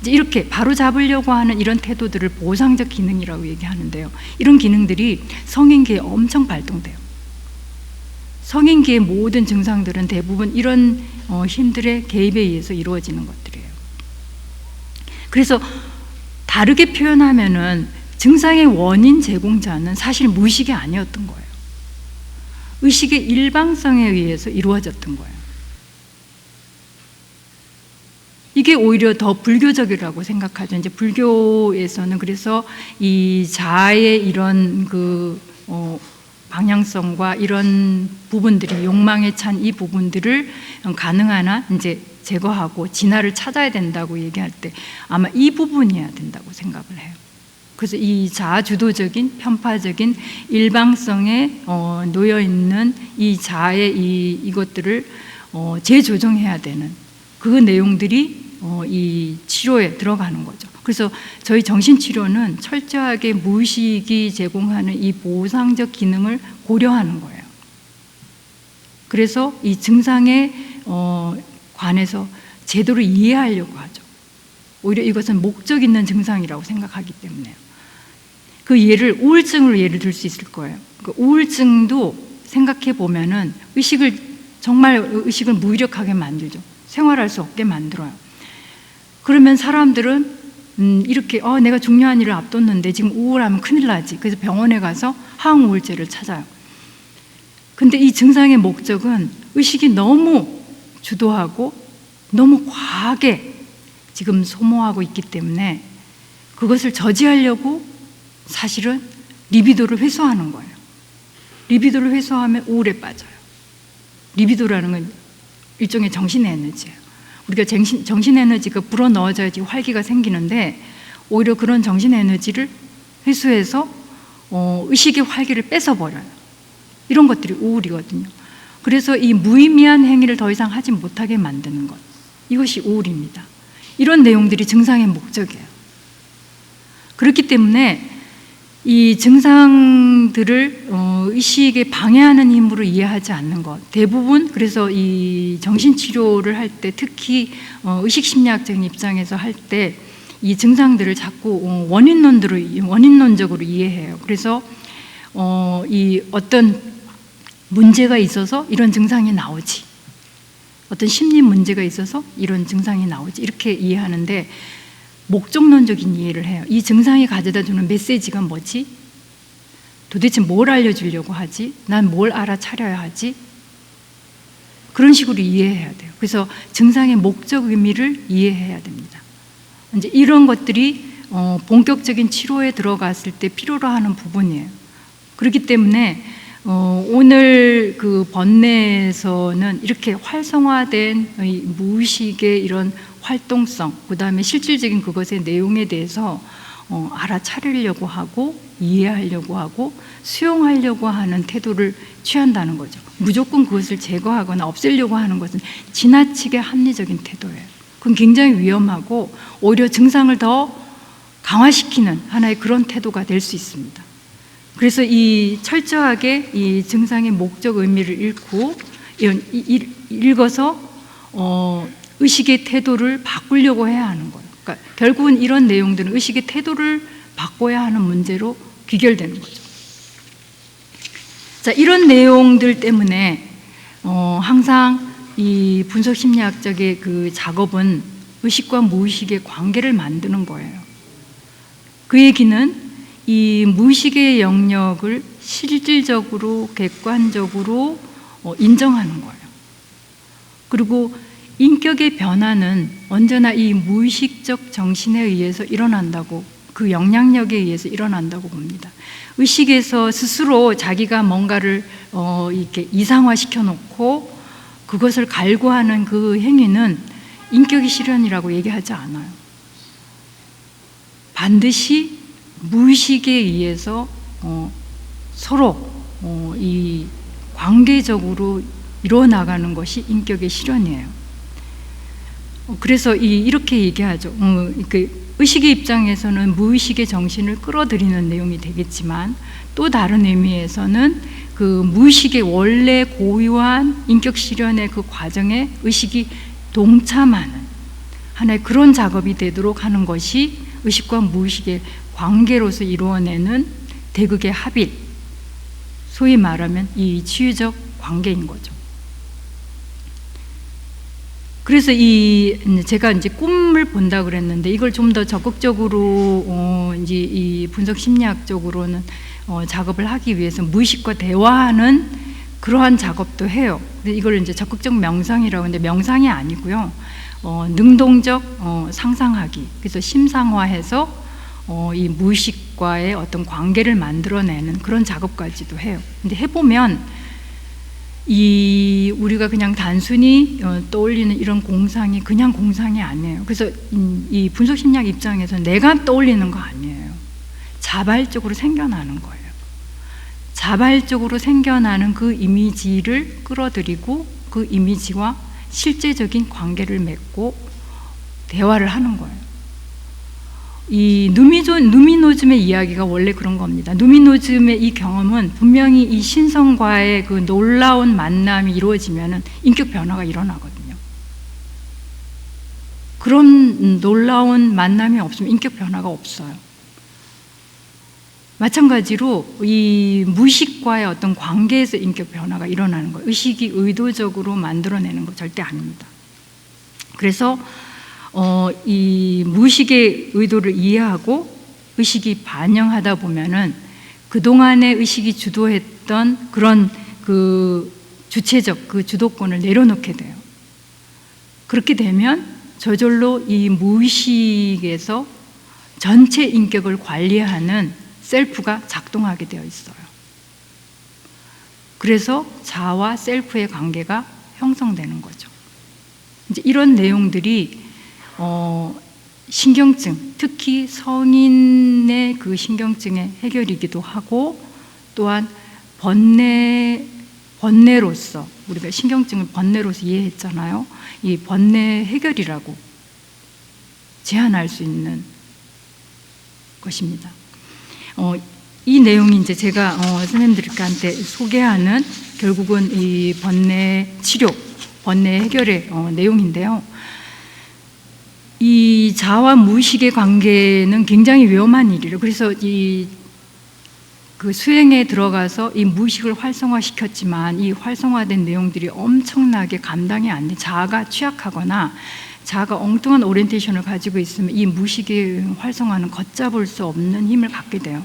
S2: 이제 이렇게 바로 잡으려고 하는 이런 태도들을 보상적 기능이라고 얘기하는데요. 이런 기능들이 성인기에 엄청 발동돼요. 성인기의 모든 증상들은 대부분 이런 힘들의 개입에 의해서 이루어지는 것들이에요. 그래서 다르게 표현하면은 증상의 원인 제공자는 사실 무의식이 아니었던 거예요. 의식의 일방성에 의해서 이루어졌던 거예요. 이게 오히려 더 불교적이라고 생각하죠. 이제 불교에서는 그래서 이 자아의 이런 방향성과 이런 부분들이, 욕망에 찬 이 부분들을 가능한 한 이제 제거하고 진화를 찾아야 된다고 얘기할 때 아마 이 부분이어야 된다고 생각을 해요. 그래서 이 자아주도적인 편파적인 일방성에 놓여 있는 이 자아의 이것들을 재조정해야 되는 그 내용들이 이 치료에 들어가는 거죠. 그래서 저희 정신치료는 철저하게 무의식이 제공하는 이 보상적 기능을 고려하는 거예요. 그래서 이 증상에 관해서 제대로 이해하려고 하죠. 오히려 이것은 목적 있는 증상이라고 생각하기 때문에요. 그 예를 우울증으로 예를 들 수 있을 거예요. 그 우울증도 생각해 보면은 정말 의식을 무기력하게 만들죠. 생활할 수 없게 만들어요. 그러면 사람들은 이렇게 내가 중요한 일을 앞뒀는데 지금 우울하면 큰일 나지. 그래서 병원에 가서 항우울제를 찾아요. 근데 이 증상의 목적은 의식이 너무 주도하고 너무 과하게 지금 소모하고 있기 때문에 그것을 저지하려고 사실은 리비도를 회수하는 거예요. 리비도를 회수하면 우울에 빠져요. 리비도라는 건 일종의 정신의 에너지예요. 우리가 정신 에너지가 불어넣어져야지 활기가 생기는데 오히려 그런 정신 에너지를 회수해서 의식의 활기를 뺏어버려요. 이런 것들이 우울이거든요. 그래서 이 무의미한 행위를 더 이상 하지 못하게 만드는 것, 이것이 우울입니다. 이런 내용들이 증상의 목적이에요. 그렇기 때문에 이 증상들을 의식에 방해하는 힘으로 이해하지 않는 것, 대부분 그래서 이 정신치료를 할 때 특히 의식심리학적인 입장에서 할 때 이 증상들을 자꾸 원인론적으로 이해해요. 그래서 이 어떤 문제가 있어서 이런 증상이 나오지, 어떤 심리 문제가 있어서 이런 증상이 나오지, 이렇게 이해하는데 목적론적인 이해를 해요. 이 증상이 가져다 주는 메시지가 뭐지? 도대체 뭘 알려주려고 하지? 난 뭘 알아차려야 하지? 그런 식으로 이해해야 돼요. 그래서 증상의 목적 의미를 이해해야 됩니다. 이제 이런 것들이 본격적인 치료에 들어갔을 때 필요로 하는 부분이에요. 그렇기 때문에 오늘 그 번뇌에서는 이렇게 활성화된 무의식의 이런 활동성, 그 다음에 실질적인 그것의 내용에 대해서 알아차리려고 하고 이해하려고 하고 수용하려고 하는 태도를 취한다는 거죠. 무조건 그것을 제거하거나 없애려고 하는 것은 지나치게 합리적인 태도예요. 그건 굉장히 위험하고 오히려 증상을 더 강화시키는 하나의 그런 태도가 될 수 있습니다. 그래서 이 철저하게 이 증상의 목적 의미를 읽어서 의식의 태도를 바꾸려고 해야 하는 거예요. 그러니까 결국은 이런 내용들은 의식의 태도를 바꿔야 하는 문제로 귀결되는 거죠. 자, 이런 내용들 때문에 항상 이 분석 심리학적의 그 작업은 의식과 무의식의 관계를 만드는 거예요. 그 얘기는 이 무의식의 영역을 실질적으로 객관적으로 인정하는 거예요. 그리고 인격의 변화는 언제나 이 무의식적 정신에 의해서 일어난다고, 그 영향력에 의해서 일어난다고 봅니다. 의식에서 스스로 자기가 뭔가를 이렇게 이상화시켜 놓고 그것을 갈구하는 그 행위는 인격의 실현이라고 얘기하지 않아요. 반드시 무의식에 의해서 서로 이 관계적으로 이루어나가는 것이 인격의 실현이에요. 그래서 이렇게 얘기하죠. 의식의 입장에서는 무의식의 정신을 끌어들이는 내용이 되겠지만, 또 다른 의미에서는 그 무의식의 원래 고유한 인격 실현의 그 과정에 의식이 동참하는 하나의 그런 작업이 되도록 하는 것이 의식과 무의식의 관계로서 이루어내는 대극의 합일, 소위 말하면 이 치유적 관계인 거죠. 그래서 제가 이제 꿈을 본다 그랬는데, 이걸 좀 더 적극적으로 이제 이 분석 심리학적으로는 작업을 하기 위해서 무의식과 대화하는 그러한 작업도 해요. 근데 이걸 이제 적극적 명상이라고 하는데, 명상이 아니고요. 능동적 상상하기. 그래서 심상화해서 이 무의식과의 어떤 관계를 만들어내는 그런 작업까지도 해요. 근데 해보면 우리가 그냥 단순히 떠올리는 이런 공상이 그냥 공상이 아니에요. 그래서 이 분석 심리학 입장에서 내가 떠올리는 거 아니에요. 자발적으로 생겨나는 거예요. 자발적으로 생겨나는 그 이미지를 끌어들이고 그 이미지와 실제적인 관계를 맺고 대화를 하는 거예요. 이 누미노즘의 이야기가 원래 그런 겁니다. 누미노즘의 이 경험은 분명히 이 신성과의 그 놀라운 만남이 이루어지면은 인격 변화가 일어나거든요. 그런 놀라운 만남이 없으면 인격 변화가 없어요. 마찬가지로 이 무의식과의 어떤 관계에서 인격 변화가 일어나는 거예요. 의식이 의도적으로 만들어내는 거 절대 아닙니다. 그래서 이 무의식의 의도를 이해하고 의식이 반영하다 보면은 그동안의 의식이 주도했던 그런 그 주체적 그 주도권을 내려놓게 돼요. 그렇게 되면 저절로 이 무의식에서 전체 인격을 관리하는 셀프가 작동하게 되어 있어요. 그래서 자와 셀프의 관계가 형성되는 거죠. 이제 이런 내용들이 신경증, 특히 성인의 그 신경증의 해결이기도 하고, 또한 번뇌로서 우리가 신경증을 번뇌로서 이해했잖아요. 이 번뇌 해결이라고 제안할 수 있는 것입니다. 이 내용이 이제 제가 선생님들한테 소개하는 결국은 이 번뇌 치료, 번뇌 해결의 내용인데요. 이 자와 무의식의 관계는 굉장히 위험한 일이에요. 그래서 그 수행에 들어가서 이 무의식을 활성화시켰지만 이 활성화된 내용들이 엄청나게 감당이 안 돼. 자아가 취약하거나 자아가 엉뚱한 오리엔테이션을 가지고 있으면 이 무의식의 활성화는 걷잡을 수 없는 힘을 갖게 돼요.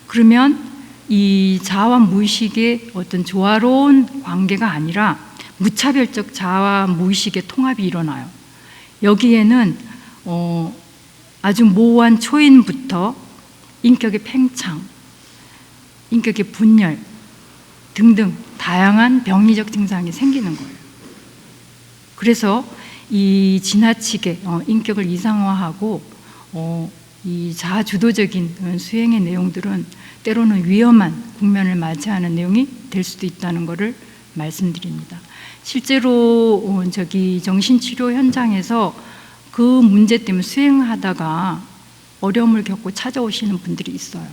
S2: 그러면 이 자아와 무의식의 어떤 조화로운 관계가 아니라 무차별적 자아와 무의식의 통합이 일어나요. 여기에는 아주 모호한 초인부터 인격의 팽창, 인격의 분열 등등 다양한 병리적 증상이 생기는 거예요. 그래서 이 지나치게 인격을 이상화하고 이 자아주도적인 수행의 내용들은 때로는 위험한 국면을 맞이하는 내용이 될 수도 있다는 것을 말씀드립니다. 실제로 정신치료 현장에서 그 문제 때문에 수행하다가 어려움을 겪고 찾아오시는 분들이 있어요.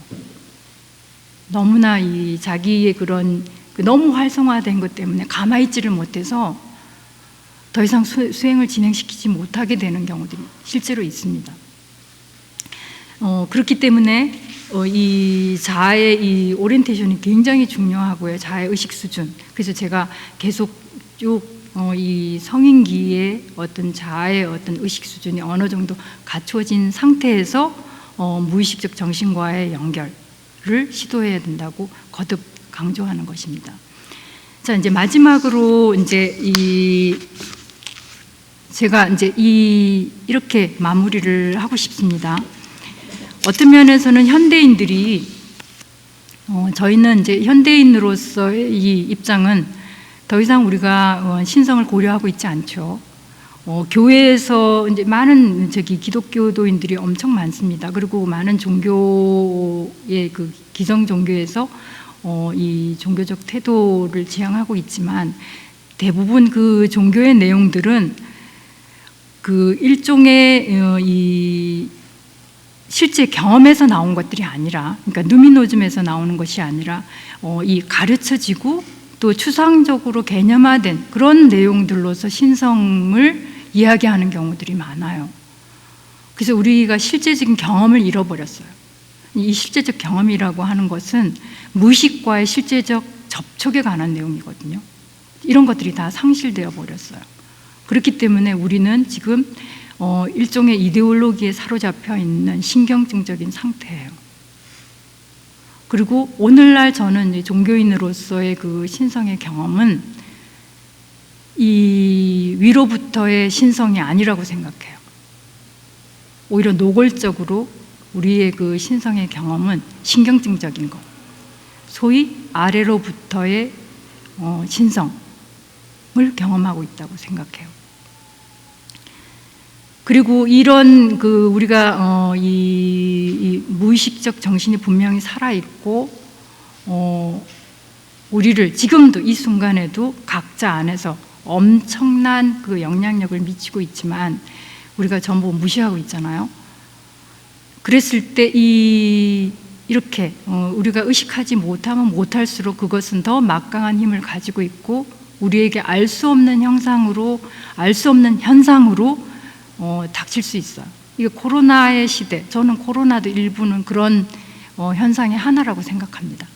S2: 너무나 이 자기의 그런 너무 활성화된 것 때문에 가만히 있지를 못해서 더 이상 수행을 진행시키지 못하게 되는 경우들이 실제로 있습니다. 그렇기 때문에 이 자아의 이 오리엔테이션이 굉장히 중요하고요. 자아의 의식 수준. 그래서 제가 계속 쭉 이 성인기의 어떤 자아의 어떤 의식 수준이 어느 정도 갖춰진 상태에서 무의식적 정신과의 연결을 시도해야 된다고 거듭 강조하는 것입니다. 자, 이제 마지막으로 이제 제가 이제 이렇게 마무리를 하고 싶습니다. 어떤 면에서는 현대인들이 저희는 이제 현대인으로서의 이 입장은 더 이상 우리가 신성을 고려하고 있지 않죠. 교회에서 이제 많은 기독교도인들이 엄청 많습니다. 그리고 많은 종교의 그 기성 종교에서 이 종교적 태도를 지향하고 있지만 대부분 그 종교의 내용들은 그 일종의 이 실제 경험에서 나온 것들이 아니라, 그러니까 누미노즘에서 나오는 것이 아니라 이 가르쳐지고 또 추상적으로 개념화된 그런 내용들로서 신성을 이야기하는 경우들이 많아요. 그래서 우리가 실제적인 경험을 잃어버렸어요. 이 실제적 경험이라고 하는 것은 무의식과의 실제적 접촉에 관한 내용이거든요. 이런 것들이 다 상실되어 버렸어요. 그렇기 때문에 우리는 지금 일종의 이데올로기에 사로잡혀 있는 신경증적인 상태예요. 그리고 오늘날 저는 종교인으로서의 그 신성의 경험은 이 위로부터의 신성이 아니라고 생각해요. 오히려 노골적으로 우리의 그 신성의 경험은 신경증적인 것, 소위 아래로부터의 신성을 경험하고 있다고 생각해요. 그리고 이런 그 우리가 이 무의식적 정신이 분명히 살아 있고 우리를 지금도 이 순간에도 각자 안에서 엄청난 그 영향력을 미치고 있지만 우리가 전부 무시하고 있잖아요. 그랬을 때 이렇게 우리가 의식하지 못하면 못할수록 그것은 더 막강한 힘을 가지고 있고 우리에게 알 수 없는 형상으로, 알 수 없는 현상으로 닥칠 수 있어요. 이게 코로나의 시대, 저는 코로나도 일부는 그런 현상의 하나라고 생각합니다.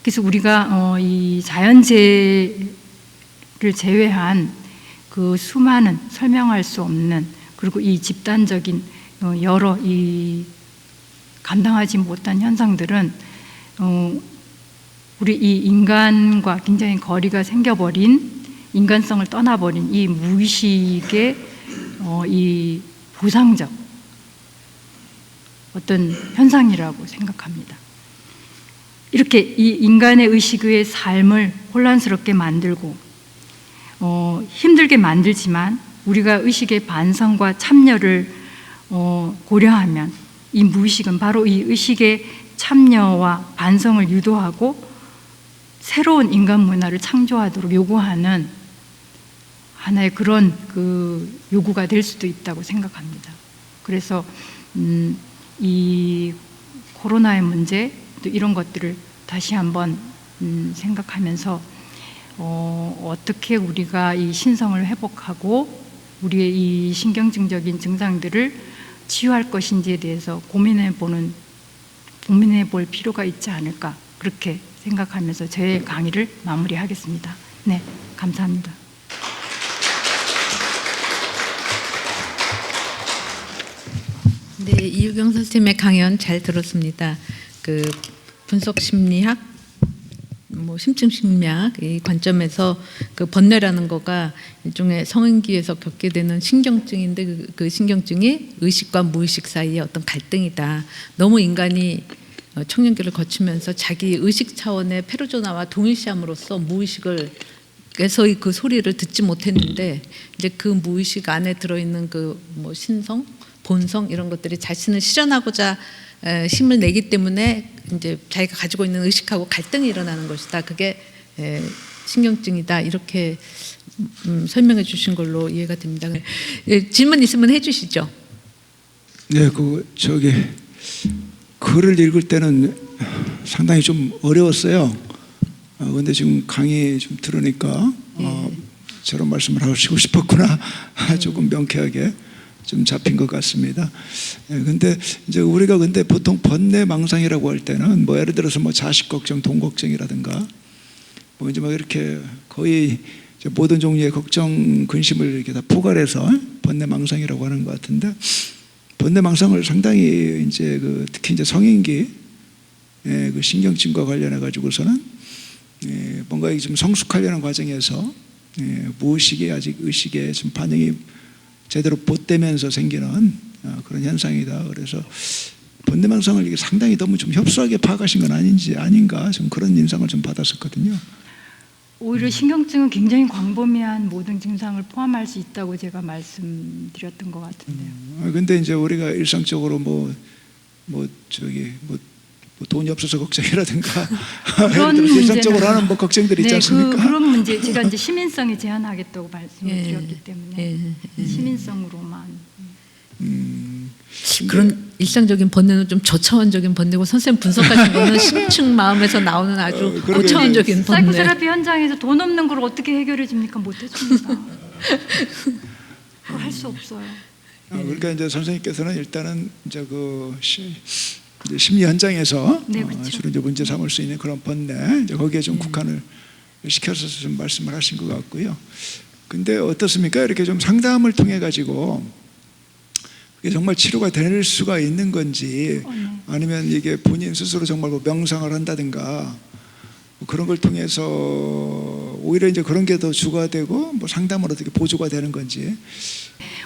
S2: 그래서 우리가 이 자연재해를 제외한 그 수많은 설명할 수 없는, 그리고 이 집단적인 여러 이 감당하지 못한 현상들은 우리 이 인간과 굉장히 거리가 생겨버린, 인간성을 떠나버린 이 무의식의 이 보상적 어떤 현상이라고 생각합니다. 이렇게 이 인간의 의식의 삶을 혼란스럽게 만들고 힘들게 만들지만 우리가 의식의 반성과 참여를 고려하면 이 무의식은 바로 이 의식의 참여와 반성을 유도하고 새로운 인간 문화를 창조하도록 요구하는 하나의 그런 그 요구가 될 수도 있다고 생각합니다. 그래서 이 코로나의 문제, 또 이런 것들을 다시 한번 생각하면서 어떻게 우리가 이 신성을 회복하고 우리의 이 신경증적인 증상들을 치유할 것인지에 대해서 고민해 볼 필요가 있지 않을까, 그렇게 생각하면서 제 강의를 마무리하겠습니다. 네, 감사합니다.
S1: 네, 이유경 선생님의 강연 잘 들었습니다. 그 분석 심리학, 심층 심리학 이 관점에서 그 번뇌라는 거가 일종의 성인기에서 겪게 되는 신경증인데 그 신경증이 의식과 무의식 사이의 어떤 갈등이다. 너무 인간이 청년기를 거치면서 자기 의식 차원의 페르소나와 동일시함으로써 무의식을 에서의 그 소리를 듣지 못했는데 이제 그 무의식 안에 들어있는 그 신성, 본성 이런 것들이 자신을 실현하고자 힘을 내기 때문에 이제 자기가 가지고 있는 의식하고 갈등이 일어나는 것이다. 그게 신경증이다. 이렇게 설명해 주신 걸로 이해가 됩니다. 질문 있으면 해주시죠.
S3: 네, 글을 읽을 때는 상당히 좀 어려웠어요. 그런데 지금 강의 좀 들으니까 저런 말씀을 하시고 싶었구나. 조금 명쾌하게 좀 잡힌 것 같습니다. 근데 이제 우리가 보통 번뇌망상이라고 할 때는 예를 들어서 자식 걱정, 돈 걱정이라든가 이제 이렇게 거의 모든 종류의 걱정, 근심을 이렇게 다 포괄해서 번뇌망상이라고 하는 것 같은데, 번뇌망상을 상당히 이제 특히 이제 성인기 그 신경증과 관련해 가지고서는 뭔가 좀 성숙하려는 과정에서 무의식이 아직 의식에 좀 반영이 제대로 못되면서 생기는 그런 현상이다. 그래서 번뇌망상을 이게 상당히 너무 좀 협소하게 파악하신 건 아닌가 좀 그런 인상을 좀 받았었거든요.
S2: 오히려 신경증은 굉장히 광범위한 모든 증상을 포함할 수 있다고 제가 말씀드렸던 것 같은데요.
S3: 근데 이제 우리가 일상적으로 돈이 없어서 걱정이라든가
S2: 그런
S3: 일상적으로 하는 걱정들이 있지 않습니까?
S2: 그런 문제 제가 이제 시민성에 제한하겠다고 말씀을 드렸기 때문에 시민성으로만.
S1: 일상적인 번뇌는 좀 저차원적인 번뇌고 선생님 분석하신 거는 심층 마음에서 나오는 아주
S3: 그러게
S1: 고차원적인 번뇌.
S2: 사이코세라피 현장에서 돈 없는 걸 어떻게 해결해 줍니까? 못 해줍니다. 할 수 없어요.
S3: 그러니까 이제 선생님께서는 일단은 이제 이제 심리 현장에서
S2: 네, 그렇죠.
S3: 주로 이제 문제 삼을 수 있는 그런 번뇌 이제 거기에 좀 국한을 시켜서 좀 말씀을 하신 것 같고요. 근데 어떻습니까? 이렇게 좀 상담을 통해 가지고 그게 정말 치료가 될 수가 있는 건지
S2: 네.
S3: 아니면 이게 본인 스스로 정말 뭐 명상을 한다든가 뭐 그런 걸 통해서 오히려 이제 그런 게 더 주가 되고 뭐 상담을 어떻게 보조가 되는 건지.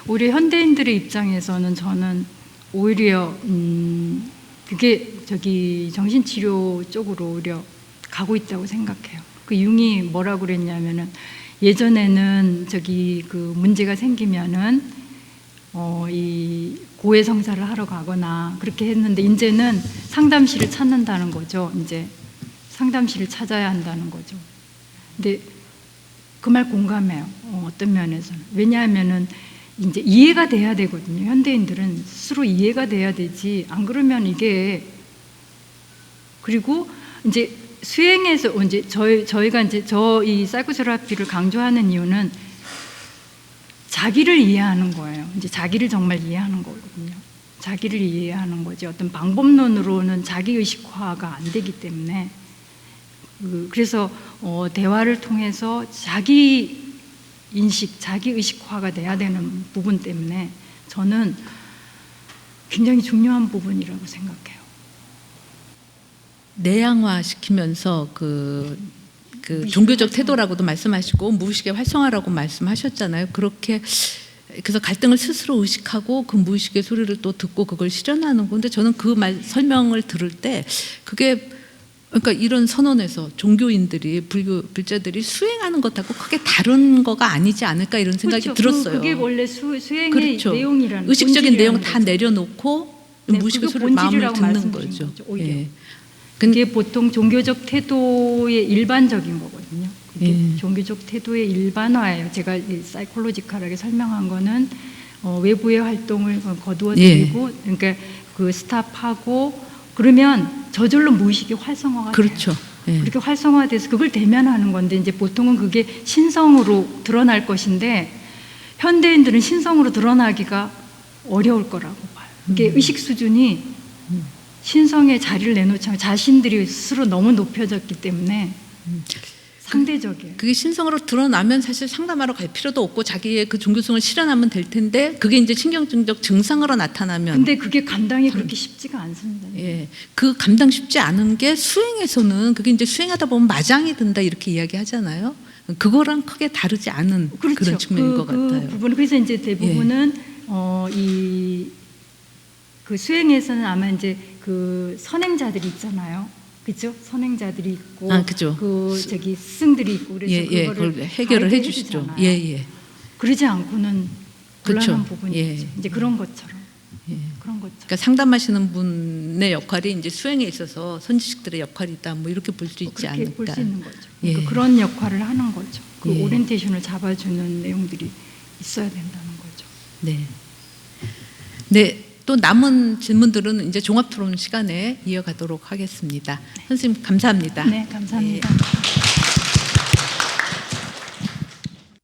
S2: 우리 현대인들의 입장에서는 저는 오히려 그게 정신치료 쪽으로 오히려 가고 있다고 생각해요. 그 융이 뭐라고 그랬냐면은 예전에는 그 문제가 생기면은 이 고해성사를 하러 가거나 그렇게 했는데 이제는 상담실을 찾는다는 거죠. 이제 상담실을 찾아야 한다는 거죠. 근데 그 말 공감해요. 어떤 면에서는. 왜냐하면은 이제 이해가 돼야 되거든요. 현대인들은 스스로 이해가 돼야 되지. 안 그러면 이게 그리고 이제 수행에서 이제 저희가 이제 이 사이코세라피를 강조하는 이유는 자기를 이해하는 거예요. 이제 자기를 정말 이해하는 거거든요. 자기를 이해하는 거지. 어떤 방법론으로는 자기 의식화가 안 되기 때문에 그래서 대화를 통해서 자기 인식, 자기 의식화가 돼야 되는 부분 때문에 저는 굉장히 중요한 부분이라고 생각해요.
S1: 내양화 시키면서 종교적 태도라고도 말씀하시고 무의식의 활성화라고 말씀하셨잖아요. 그렇게 그래서 갈등을 스스로 의식하고 그 무의식의 소리를 또 듣고 그걸 실현하는 건데 저는 그 설명을 들을 때 그게 그러니까 이런 선언에서 종교인들이 불자들이 수행하는 것하고 크게 다른 거가 아니지 않을까 이런 생각이
S2: 그렇죠.
S1: 들었어요.
S2: 그게 원래 수행의
S1: 그렇죠.
S2: 내용이라는
S1: 의식적인 내용 다
S2: 거죠.
S1: 내려놓고
S2: 네,
S1: 무의식의
S2: 그게
S1: 소리를 마음을
S2: 본질이라고
S1: 듣는
S2: 말씀드린
S1: 거죠.
S2: 오히려.
S1: 예.
S2: 그게 보통 종교적 태도의 일반적인 거거든요. 그게
S1: 예.
S2: 종교적 태도의 일반화예요. 제가 사이콜로지컬하게 설명한 거는 외부의 활동을 거두어들이고 그러니까 그 스탑하고 그러면 저절로 무의식이 활성화가 돼요.
S1: 그렇죠. 예.
S2: 그렇게 활성화돼서 그걸 대면하는 건데 이제 보통은 그게 신성으로 드러날 것인데 현대인들은 신성으로 드러나기가 어려울 거라고 봐요. 이게 의식 수준이 신성의 자리를 내놓지 않고 자신들이 스스로 너무 높여졌기 때문에 상대적이에요.
S1: 그게 신성으로 드러나면 사실 상담하러 갈 필요도 없고 자기의 그 종교성을 실현하면 될 텐데 그게 이제 신경증적 증상으로 나타나면
S2: 근데 그게 감당이 그렇게 쉽지가 않습니다.
S1: 예, 그 감당 쉽지 않은 게 수행에서는 그게 이제 수행하다 보면 마장이 든다 이렇게 이야기하잖아요. 그거랑 크게 다르지 않은
S2: 그렇죠.
S1: 그런 측면인 것 같아요.
S2: 그 부분 그래서 이제 대부분은 그 수행에서는 아마 이제 그 선행자들이 있잖아요. 그렇죠? 선행자들이 있고
S1: 그죠.
S2: 스승들이 있고 그래서
S1: 그걸 해결을
S2: 가이드
S1: 해주시죠.
S2: 해주잖아요.
S1: 예.
S2: 그러지 않고는
S1: 그렇죠.
S2: 곤란한 부분이
S1: 예.
S2: 있죠. 이제 그런 것처럼.
S1: 예.
S2: 그런 것처럼.
S1: 그러니까 상담하시는 분의 역할이 이제 수행에 있어서 선지식들의 역할이다. 뭐 이렇게 볼 수 있지
S2: 그렇게
S1: 않을까.
S2: 볼 수 있는 거죠.
S1: 예.
S2: 그러니까 그런 역할을 하는 거죠. 그
S1: 예.
S2: 오리엔테이션을 잡아주는 내용들이 있어야 된다는 거죠.
S1: 네. 네. 또 남은 질문들은 이제 종합 토론 시간에 이어가도록 하겠습니다. 선생님 감사합니다.
S2: 네, 감사합니다.
S1: 예.